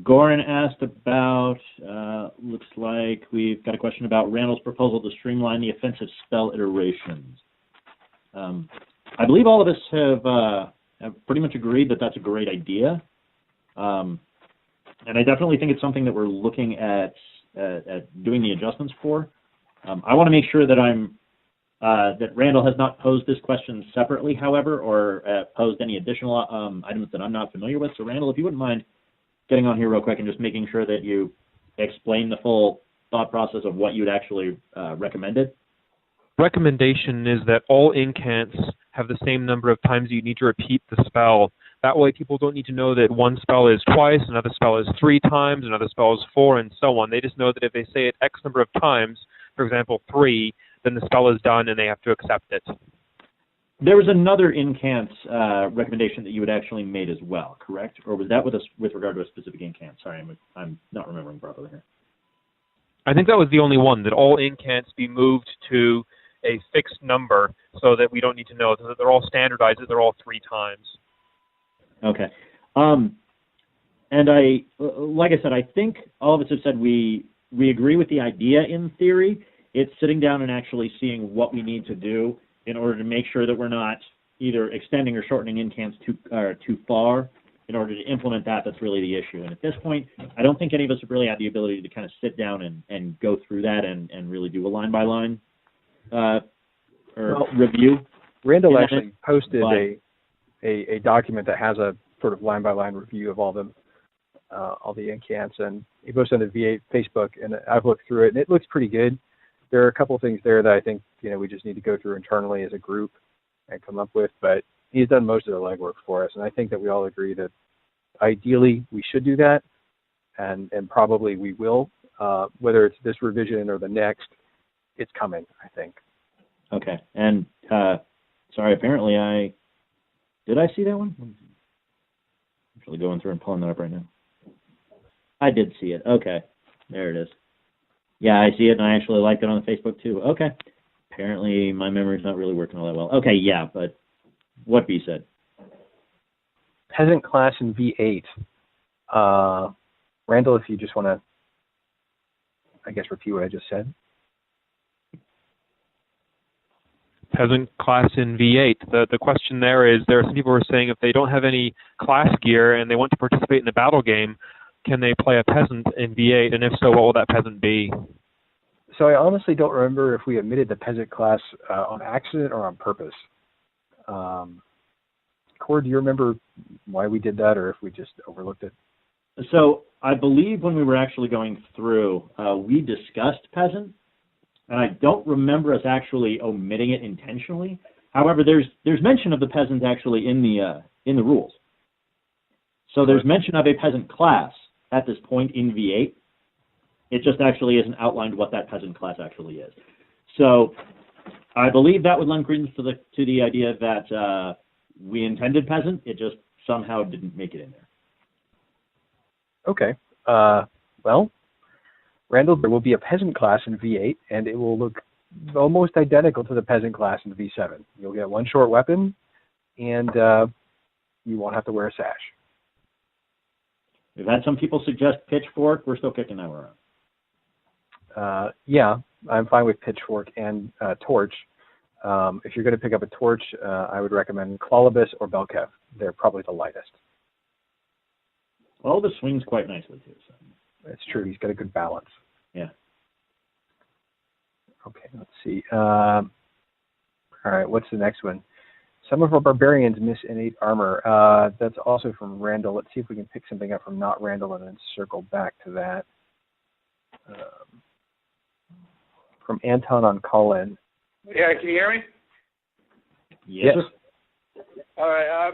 Goran asked about, looks like we've got a question about Randall's proposal to streamline the offensive spell iterations. I believe all of us have pretty much agreed that that's a great idea. And I definitely think it's something that we're looking at doing the adjustments for. I want to make sure that that Randall has not posed this question separately, however, or posed any additional items that I'm not familiar with. So, Randall, if you wouldn't mind getting on here real quick and just making sure that you explain the full thought process of what you'd actually recommended. Recommendation is that all incants have the same number of times you need to repeat the spell. That way people don't need to know that one spell is twice, another spell is 3 times, another spell is 4, and so on. They just know that if they say it X number of times, for example 3, then the spell is done and they have to accept it. There was another incant recommendation that you had actually made as well, correct? Or was that with regard to a specific incant? Sorry, I'm not remembering properly here. I think that was the only one, that all incants be moved to a fixed number so that we don't need to know, so that they're all standardized, that they're all 3 times. Okay. And like I said, I think all of us have said we agree with the idea in theory. It's sitting down and actually seeing what we need to do in order to make sure that we're not either extending or shortening incants too far in order to implement that. That's really the issue. And at this point, I don't think any of us have really had the ability to kind of sit down and go through that and really do a line-by-line review. Randall actually posted a document that has a sort of line-by-line review of all the incants, and he posted on the V8 Facebook, and I've looked through it, and it looks pretty good. There are a couple of things there that I think we just need to go through internally as a group and come up with, but he's done most of the legwork for us, and I think that we all agree that ideally we should do that, and probably we will, whether it's this revision or the next. It's coming, I think. Okay, and sorry, apparently did I see that one? I'm actually going through and pulling that up right now. I did see it. Okay, there it is. Yeah, I see it, and I actually liked it on Facebook too. Okay. Apparently my memory's not really working all that well. Okay, yeah, but what B said? Peasant class in V8. Randall, if you just want to, I guess, repeat what I just said. Peasant class in V8. The question there is, there are some people who are saying if they don't have any class gear and they want to participate in the battle game, can they play a peasant in V8? And if so, what will that peasant be? So I honestly don't remember if we omitted the peasant class on accident or on purpose. Cord, do you remember why we did that, or if we just overlooked it? So I believe when we were actually going through, we discussed peasant, and I don't remember us actually omitting it intentionally. However, there's mention of the peasant actually in the rules. So there's mention of a peasant class at this point in V8. It just actually isn't outlined what that peasant class actually is. So I believe that would lend credence to the idea that we intended peasant. It just somehow didn't make it in there. Okay. Well, Randall, there will be a peasant class in V8, and it will look almost identical to the peasant class in V7. You'll get one short weapon, and you won't have to wear a sash. We've had some people suggest pitchfork. We're still kicking that one around. Yeah, I'm fine with pitchfork and torch. If you're going to pick up a torch, I would recommend Klolibus or Belkev. They're probably the lightest. Well, the swings quite nicely too. So. That's true. He's got a good balance. Yeah. Okay, let's see. All right, what's the next one? Some of our barbarians miss innate armor. That's also from Randall. Let's see if we can pick something up from not Randall and then circle back to that. From Anton on call-in. Yeah, can you hear me? Yes. All right.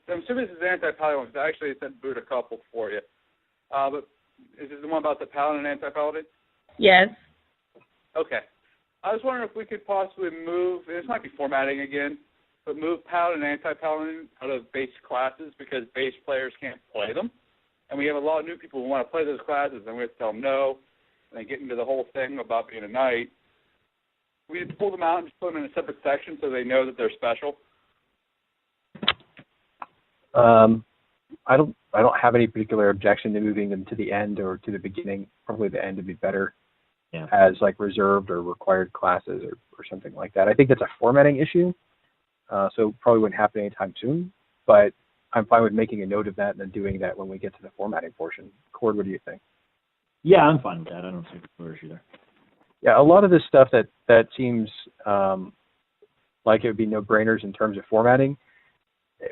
I'm assuming this is anti-paladin one, because I actually said boot a couple for you. But is this the one about the paladin and anti-paladin? Yes. Okay. I was wondering if we could possibly move, this might be formatting again, but move paladin and anti-paladin out of base classes because base players can't play them. And we have a lot of new people who want to play those classes, and we have to tell them no, and then get into the whole thing about being a knight. We just pull them out and just put them in a separate section so they know that they're special. I don't have any particular objection to moving them to the end or to the beginning. Probably the end would be better, as like reserved or required classes or something like that. I think that's a formatting issue, so probably wouldn't happen anytime soon. But I'm fine with making a note of that and then doing that when we get to the formatting portion. Cord, what do you think? Yeah, I'm fine with that. I don't see an issue there. Yeah, a lot of this stuff that seems like it would be no-brainers in terms of formatting,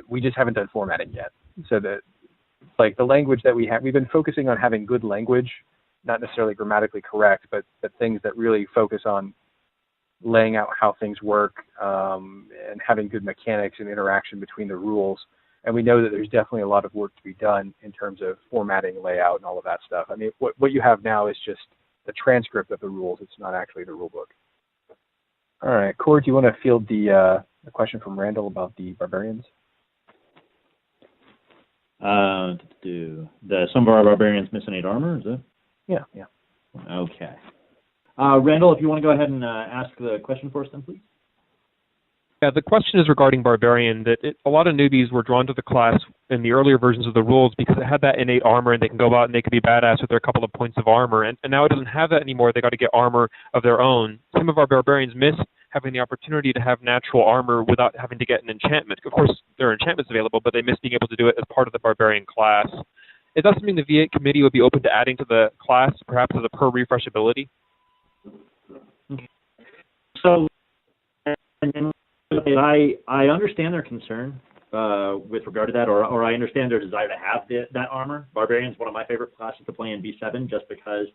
we just haven't done formatting yet. So that, like the language that we have, we've been focusing on having good language, not necessarily grammatically correct, but things that really focus on laying out how things work and having good mechanics and interaction between the rules. And we know that there's definitely a lot of work to be done in terms of formatting, layout, and all of that stuff. I mean, what you have now is just the transcript of the rules. It's not actually the rule book. All right, Cord, do you want to field the question from Randall about the barbarians? Some of our barbarians miss innate armor, is it? Yeah. Okay. Randall, if you want to go ahead and ask the question for us then, please. Yeah, the question is regarding Barbarian, that a lot of newbies were drawn to the class in the earlier versions of the rules because it had that innate armor and they can go out and they can be badass with their couple of points of armor. And now it doesn't have that anymore. They got to get armor of their own. Some of our Barbarians miss having the opportunity to have natural armor without having to get an enchantment. Of course, there are enchantments available, but they miss being able to do it as part of the Barbarian class. Is that something the V8 committee would be open to adding to the class, perhaps as a per refresh ability? So, I understand their concern with regard to that, or I understand their desire to have that armor. Barbarian's one of my favorite classes to play in V7 just because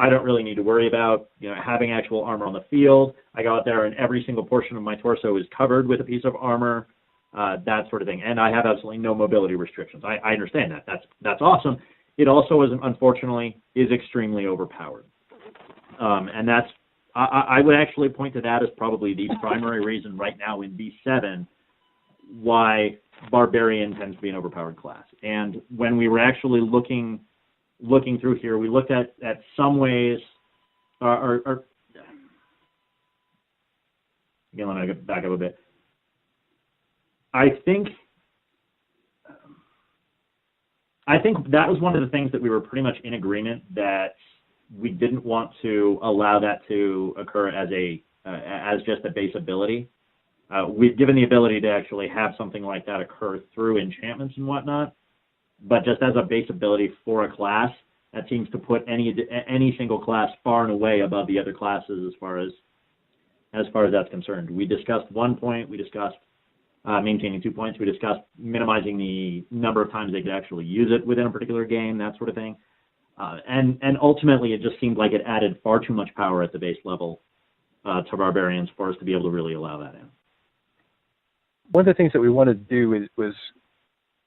I don't really need to worry about having actual armor on the field. I go out there and every single portion of my torso is covered with a piece of armor, that sort of thing. And I have absolutely no mobility restrictions. I understand that. That's awesome. It also, unfortunately, is extremely overpowered. And that's I would actually point to that as probably the primary reason right now in V7 why Barbarian tends to be an overpowered class. And when we were actually looking through here, we looked at some ways, again, let me back up a bit. I think that was one of the things that we were pretty much in agreement that we didn't want to allow that to occur as just a base ability. We've given the ability to actually have something like that occur through enchantments and whatnot, but just as a base ability for a class, that seems to put any single class far and away above the other classes as far as that's concerned. We discussed 1 point. We discussed maintaining 2 points. We discussed minimizing the number of times they could actually use it within a particular game, that sort of thing. And ultimately, it just seemed like it added far too much power at the base level to Barbarians for us to be able to really allow that in. One of the things that we wanted to do was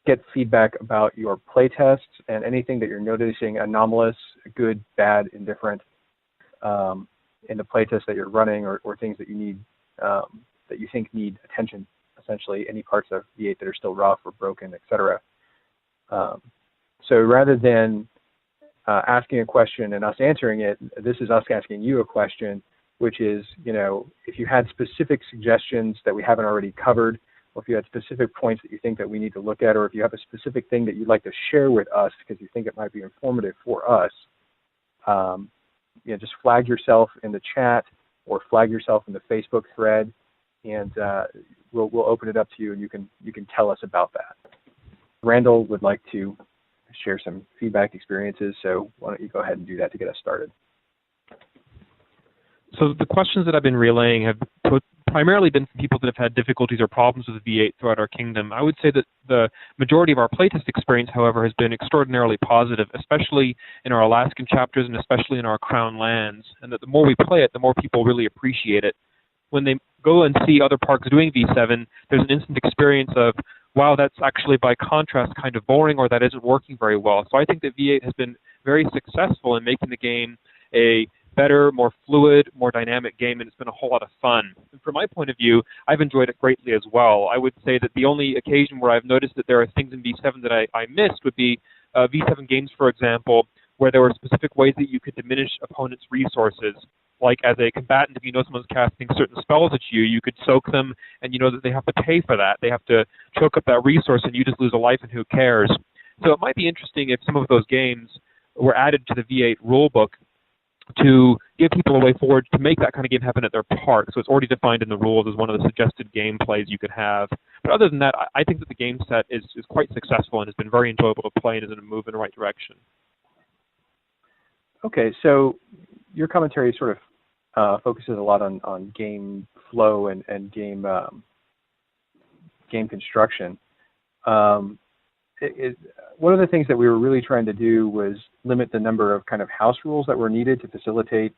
get feedback about your playtests and anything that you're noticing anomalous, good, bad, indifferent in the playtest that you're running, or things that you need that you think need attention. Essentially, any parts of V8 that are still rough or broken, etc. So rather than asking a question and us answering it, this is us asking you a question, which is, if you had specific suggestions that we haven't already covered, or if you had specific points that you think that we need to look at, or if you have a specific thing that you'd like to share with us because you think it might be informative for us, just flag yourself in the chat or flag yourself in the Facebook thread, and we'll open it up to you, and you can tell us about that. Randall would like to share some feedback experiences, so why don't you go ahead and do that to get us started. So the questions that I've been relaying have primarily been from people that have had difficulties or problems with V8 throughout our kingdom. I would say that the majority of our playtest experience, however, has been extraordinarily positive, especially in our Alaskan chapters and especially in our Crown lands, and that the more we play it, the more people really appreciate it. When they go and see other parks doing V7, there's an instant experience of, wow, that's actually by contrast kind of boring, or that isn't working very well. So I think that V8 has been very successful in making the game a better, more fluid, more dynamic game, and it's been a whole lot of fun. And from my point of view, I've enjoyed it greatly as well. I would say that the only occasion where I've noticed that there are things in V7 that I missed would be V7 games, for example, where there were specific ways that you could diminish opponents' resources. Like as a combatant, if you know someone's casting certain spells at you, you could soak them, and you know that they have to pay for that. They have to choke up that resource, and you just lose a life, and who cares? So it might be interesting if some of those games were added to the V8 rulebook to give people a way forward to make that kind of game happen at their park. So it's already defined in the rules as one of the suggested gameplays you could have. But other than that, I think that the game set is quite successful and has been very enjoyable to play and is in a move in the right direction. Okay, so your commentary sort of focuses a lot on game flow and game construction. One of the things that we were really trying to do was limit the number of kind of house rules that were needed to facilitate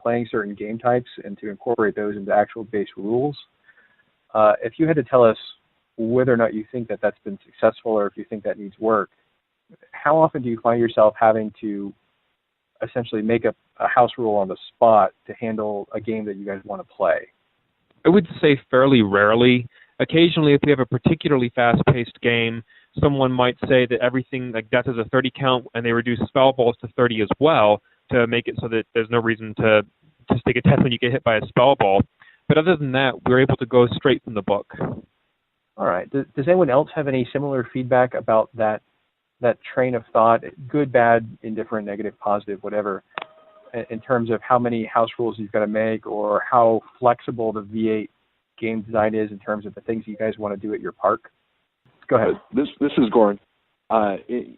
playing certain game types and to incorporate those into actual base rules. If you had to tell us whether or not you think that that's been successful or if you think that needs work, how often do you find yourself having to essentially make a house rule on the spot to handle a game that you guys want to play? I would say fairly rarely. Occasionally, if we have a particularly fast-paced game, someone might say that everything, like death is a 30 count, and they reduce spell balls to 30 as well to make it so that there's no reason to just take a test when you get hit by a spell ball. But other than that, we're able to go straight from the book. All right. Does anyone else have any similar feedback about that train of thought, good, bad, indifferent, negative, positive, whatever, in terms of how many house rules you've got to make, or how flexible the V8 game design is in terms of the things you guys want to do at your park? Go ahead. This is Goran.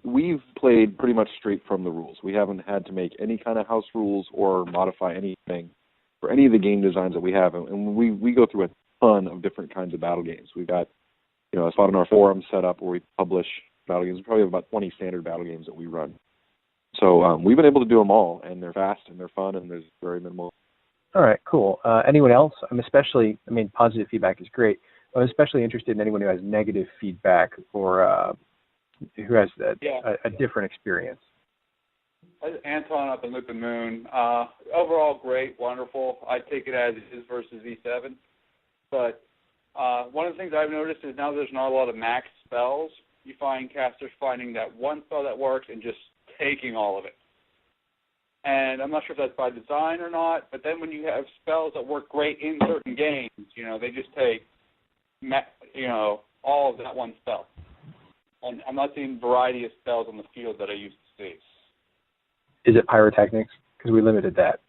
We've played pretty much straight from the rules. We haven't had to make any kind of house rules or modify anything for any of the game designs that we have. And we go through a ton of different kinds of battle games. We've got, a spot on our forum set up where we publish battle games. We probably have about 20 standard battle games that we run. So we've been able to do them all, and they're fast and they're fun and there's very minimal. All right, cool. Anyone else? Positive feedback is great. I'm especially interested in anyone who has negative feedback or who has a different experience. Anton up in Loop and Moon. Overall, great, wonderful. I take it as it is versus E7. But one of the things I've noticed is now there's not a lot of max spells. You find casters finding that one spell that works and just taking all of it. And I'm not sure if that's by design or not, but then when you have spells that work great in certain games, they just take, all of that one spell. And I'm not seeing variety of spells on the field that I used to see. Is it pyrotechnics? Because we limited that.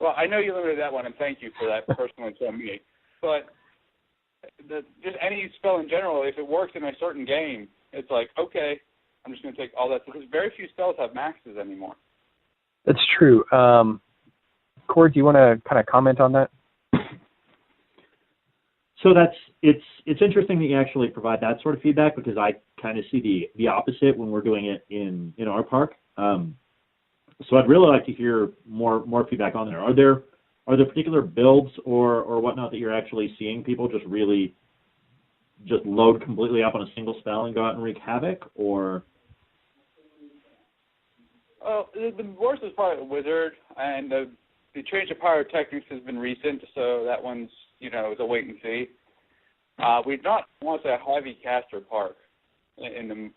Well, I know you limited that one, and thank you for that personally to me. But just any spell in general, if it works in a certain game, it's like, okay, I'm just going to take all that, because very few spells have maxes anymore. That's true. Cord, do you want to kind of comment on that? So it's interesting that you actually provide that sort of feedback, because I kind of see the opposite when we're doing it in our park. So I'd really like to hear more feedback on there. Are there particular builds or whatnot that you're actually seeing people just really just load completely up on a single spell and go out and wreak havoc, or? The worst is probably Wizard, and the change of pyrotechnics has been recent, so that one's, is a wait and see. We've not, I want to say, a heavy caster park in the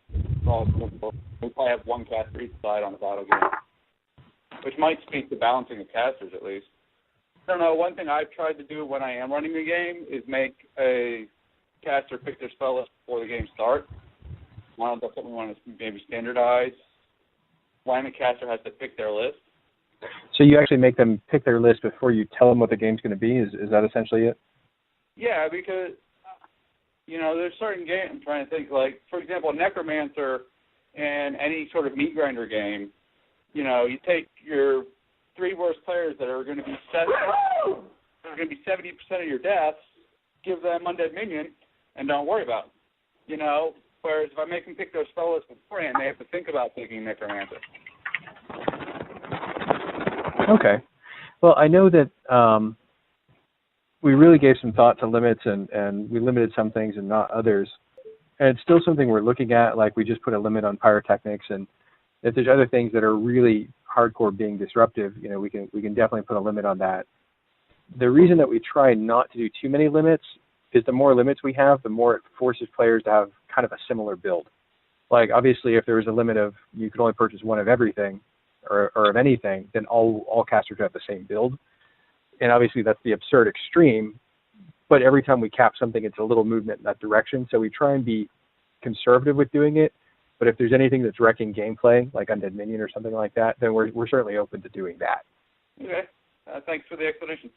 we probably have one caster each side on the battle game, which might speak to balancing of casters at least. I don't know, one thing I've tried to do when I am running the game is make a caster pick their spell list before the game starts. I don't know if that's something we want to maybe standardize. When a caster has to pick their list. So you actually make them pick their list before you tell them what the game's going to be? Is that essentially it? Yeah, because, there's certain games, I'm trying to think, like, for example, Necromancer and any sort of meat grinder game, you take your three worst players that are going to be 70% of your deaths, give them Undead Minion, and don't worry about it. Whereas if I make them pick their spell list beforehand, they have to think about taking Necromancer. Okay. Well, I know that we really gave some thought to limits, and we limited some things and not others. And it's still something we're looking at, like we just put a limit on pyrotechnics, and if there's other things that are really hardcore being disruptive, we can definitely put a limit on that. The reason that we try not to do too many limits is the more limits we have, the more it forces players to have kind of a similar build. Like, obviously, if there was a limit of you could only purchase one of everything or of anything, then all casters have the same build. And obviously, that's the absurd extreme. But every time we cap something, it's a little movement in that direction. So we try and be conservative with doing it. But if there's anything that's wrecking gameplay, like Undead Minion or something like that, then we're certainly open to doing that. Okay. Thanks for the explanation.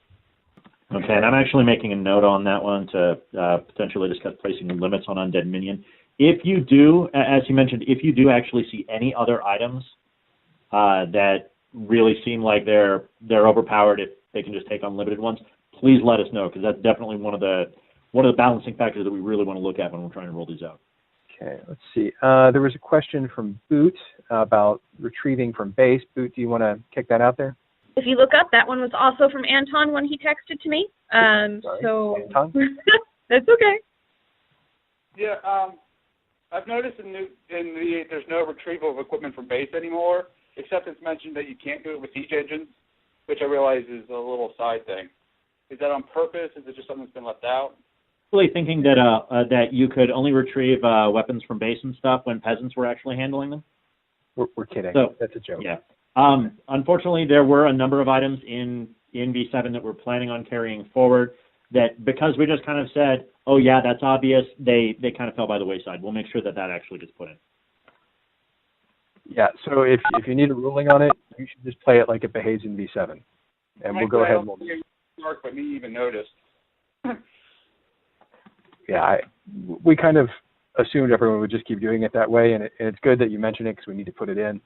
Okay, and I'm actually making a note on that one to potentially discuss placing limits on Undead Minion. If you do, as you mentioned, if you do actually see any other items that really seem like they're overpowered, if they can just take unlimited ones, please let us know, because that's definitely one of the balancing factors that we really want to look at when we're trying to roll these out. Okay, let's see. There was a question from Boot about retrieving from base. Boot, do you want to kick that out there? If you look up, that one was also from Anton when he texted to me. So Anton? That's okay. Yeah, I've noticed there's no retrieval of equipment from base anymore, except it's mentioned that you can't do it with siege engines, which I realize is a little side thing. Is that on purpose? Is it just something that's been left out? Really thinking that you could only retrieve weapons from base and stuff when peasants were actually handling them? We're kidding. So, that's a joke. Yeah. Unfortunately, there were a number of items in in V7 that we're planning on carrying forward, that because we just kind of said, oh yeah, that's obvious, they kind of fell by the wayside. We'll make sure that that actually gets put in. Yeah, so if you need a ruling on it, you should just play it like it behaves in V7. And we'll go ahead and Mark, but me even noticed. Yeah, we kind of assumed everyone would just keep doing it that way, and it's good that you mention it because we need to put it in.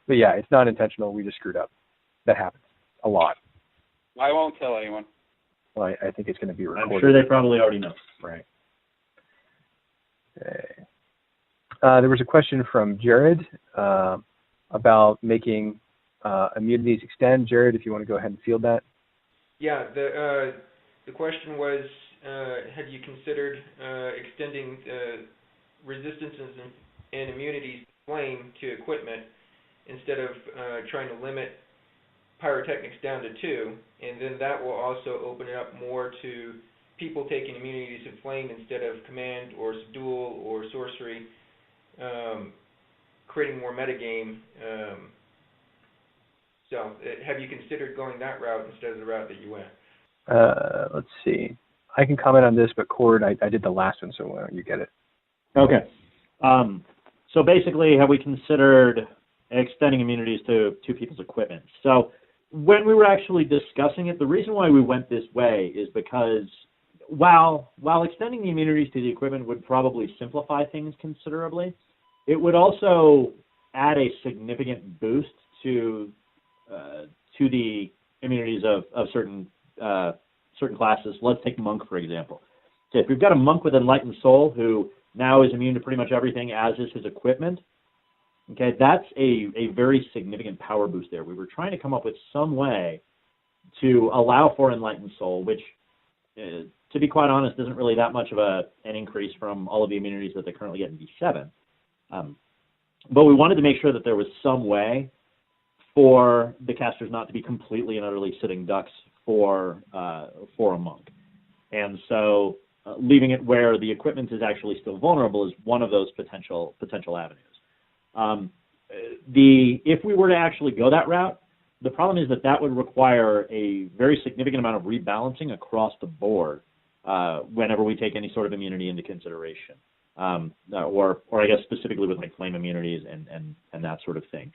But yeah, it's not intentional. We just screwed up. That happens a lot. I won't tell anyone. Well, I think it's going to be recorded. I'm sure they probably already know. Right. Okay. There was a question from Jared about making immunities extend. Jared, if you want to go ahead and field that. Yeah, the question was, had you considered extending resistances and immunities to flame to equipment instead of trying to limit pyrotechnics down to 2, and then that will also open it up more to people taking immunities to flame instead of command or duel or sorcery, creating more metagame. So have you considered going that route instead of the route that you went? Let's see. I can comment on this, but Cord, I did the last one, so why don't you get it? Okay. So basically, have we considered extending immunities to people's equipment? So when we were actually discussing it, the reason why we went this way is because while extending the immunities to the equipment would probably simplify things considerably, it would also add a significant boost to the immunities of certain classes. Let's take Monk, for example. So if we've got a Monk with Enlightened Soul who now is immune to pretty much everything, as is his equipment, okay, that's a very significant power boost there. We were trying to come up with some way to allow for Enlightened Soul, which, to be quite honest, isn't really that much of an increase from all of the immunities that they currently get in V7. But we wanted to make sure that there was some way for the casters not to be completely and utterly sitting ducks for a Monk. And so leaving it where the equipment is actually still vulnerable is one of those potential avenues. If we were to actually go that route, the problem is that would require a very significant amount of rebalancing across the board whenever we take any sort of immunity into consideration, or I guess specifically with like flame immunities and that sort of thing.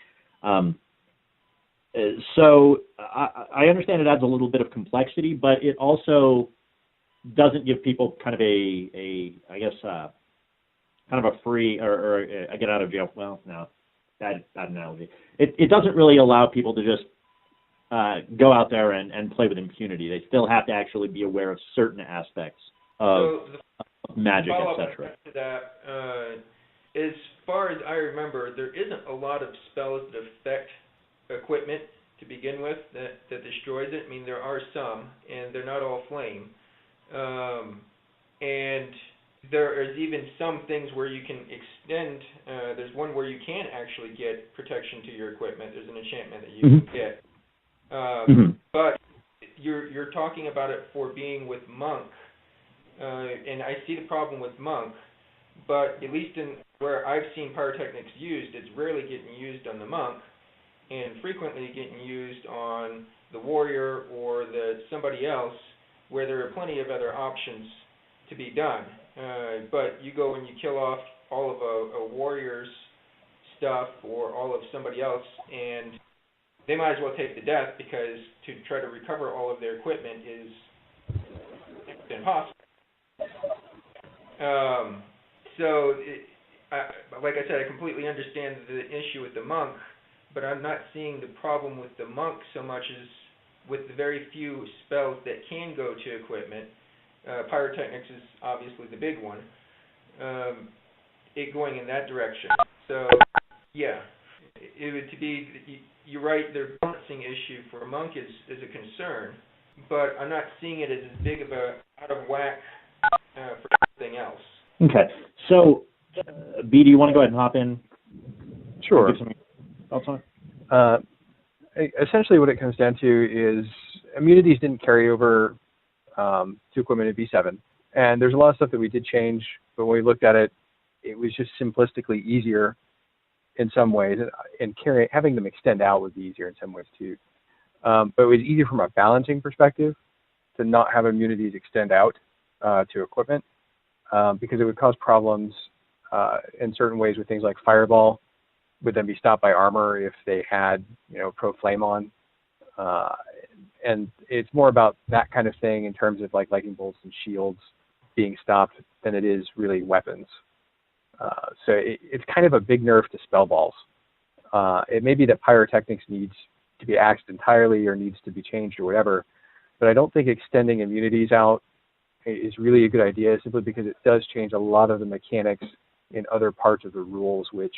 So I understand it adds a little bit of complexity, but it also doesn't give people kind of kind of a free or a get out of jail. Well, no, bad analogy. It doesn't really allow people to just go out there and play with impunity. They still have to actually be aware of certain aspects of magic, etc. To that, as far as I remember, there isn't a lot of spells that affect equipment to begin with that destroys it. I mean, there are some, and they're not all flame. And there is even some things where you can extend. There's one where you can actually get protection to your equipment. There's an enchantment that you can get. But you're talking about it for being with Monk, and I see the problem with Monk. But at least in where I've seen pyrotechnics used, it's rarely getting used on the Monk, and frequently getting used on the warrior or somebody else, where there are plenty of other options to be done. But you go and you kill off all of a warrior's stuff or all of somebody else, and they might as well take the death, because to try to recover all of their equipment is impossible. Like I said, I completely understand the issue with the Monk, but I'm not seeing the problem with the Monk so much as with the very few spells that can go to equipment. Pyrotechnics is obviously the big one. It going in that direction. So, yeah, it would to be. You're right. The balancing issue for a Monk is a concern, but I'm not seeing it as big of a out of whack for everything else. Okay. So, B, do you want to go ahead and hop in? Sure. Give some thoughts on it? Essentially, what it comes down to is immunities didn't carry over to equipment in V7, and there's a lot of stuff that we did change, but when we looked at it, it was just simplistically easier in some ways, and having them extend out would be easier in some ways too. But it was easier from a balancing perspective to not have immunities extend out to equipment because it would cause problems in certain ways with things like Fireball would then be stopped by armor if they had, Pro Flame on. And it's more about that kind of thing in terms of like lightning bolts and shields being stopped than it is really weapons. So it's kind of a big nerf to spell balls. It may be that pyrotechnics needs to be axed entirely or needs to be changed or whatever, but I don't think extending immunities out is really a good idea simply because it does change a lot of the mechanics in other parts of the rules, which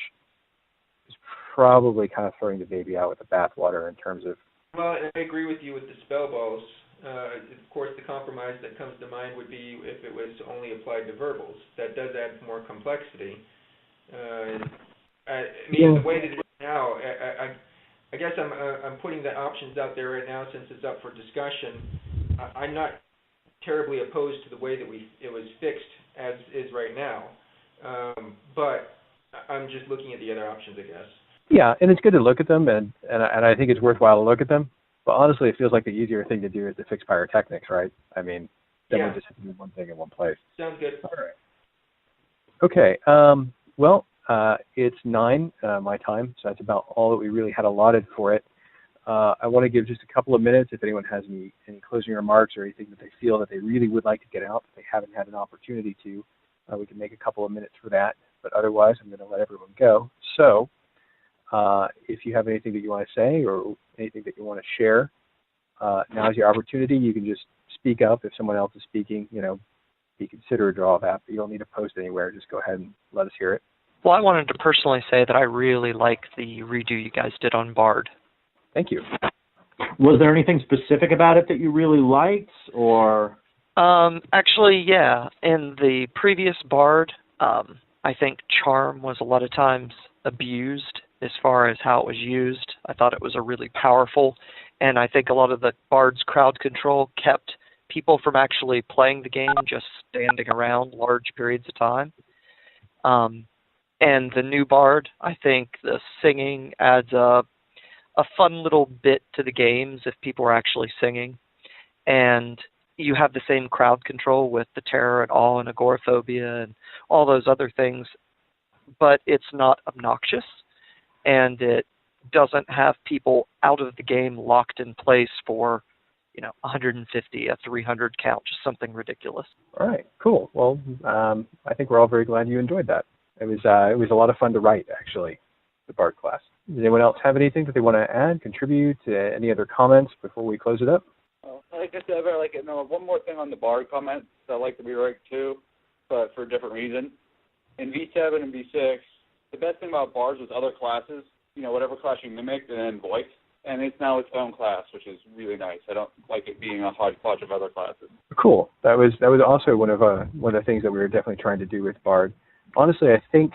is probably kind of throwing the baby out with the bathwater in terms of. Well, I agree with you with the spell balls. Of course, the compromise that comes to mind would be if it was only applied to verbals. That does add more complexity. The way that it is now, I guess I'm putting the options out there right now since it's up for discussion. I'm not terribly opposed to the way that it was fixed as is right now, but I'm just looking at the other options, I guess. Yeah, and it's good to look at them, and I think it's worthwhile to look at them. But honestly, it feels like the easier thing to do is to fix pyrotechnics, right? I mean, then we just have to do one thing in one place. Sounds good. All right. Okay. Well, it's 9 my time, so that's about all that we really had allotted for it. I want to give just a couple of minutes if anyone has any closing remarks or anything that they feel that they really would like to get out that they haven't had an opportunity to. We can make a couple of minutes for that, but otherwise I'm going to let everyone go. So if you have anything that you want to say or anything that you want to share, now's your opportunity. You can just speak up. If someone else is speaking, be considerate of all that, but you don't need to post anywhere. Just go ahead and let us hear it. Well, I wanted to personally say that I really like the redo you guys did on Bard. Thank you. Was there anything specific about it that you really liked, or? Actually, yeah. In the previous Bard, I think charm was a lot of times abused as far as how it was used. I thought it was a really powerful, and I think a lot of the Bard's crowd control kept people from actually playing the game, just standing around large periods of time. And the new Bard, I think the singing adds a fun little bit to the games if people are actually singing. And you have the same crowd control with the terror and awe and agoraphobia and all those other things, but it's not obnoxious, and it doesn't have people out of the game locked in place for 150, a 300 count, just something ridiculous. All right, cool. Well, I think we're all very glad you enjoyed that. It was a lot of fun to write, actually, the Bard class. Does anyone else have anything that they want to add, contribute, any other comments before we close it up? Well, like I said, I like it. No, one more thing on the Bard comment that I like to rewrite too, but for a different reason. In V7 and V6, the best thing about Bards was other classes, whatever class you mimicked and then voiced, and it's now its own class, which is really nice. I don't like it being a hodgepodge of other classes. Cool. That was also one of the things that we were definitely trying to do with Bard. Honestly, I think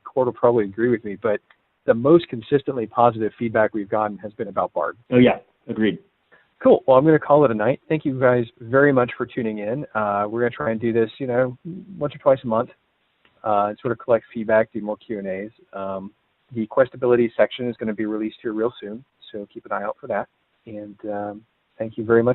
Cord will probably agree with me, but the most consistently positive feedback we've gotten has been about Bard. Oh yeah, agreed. Cool. Well, I'm going to call it a night. Thank you guys very much for tuning in. We're going to try and do this, once or twice a month, and sort of collect feedback, do more Q&As. The Questability section is going to be released here real soon, so keep an eye out for that. And thank you very much.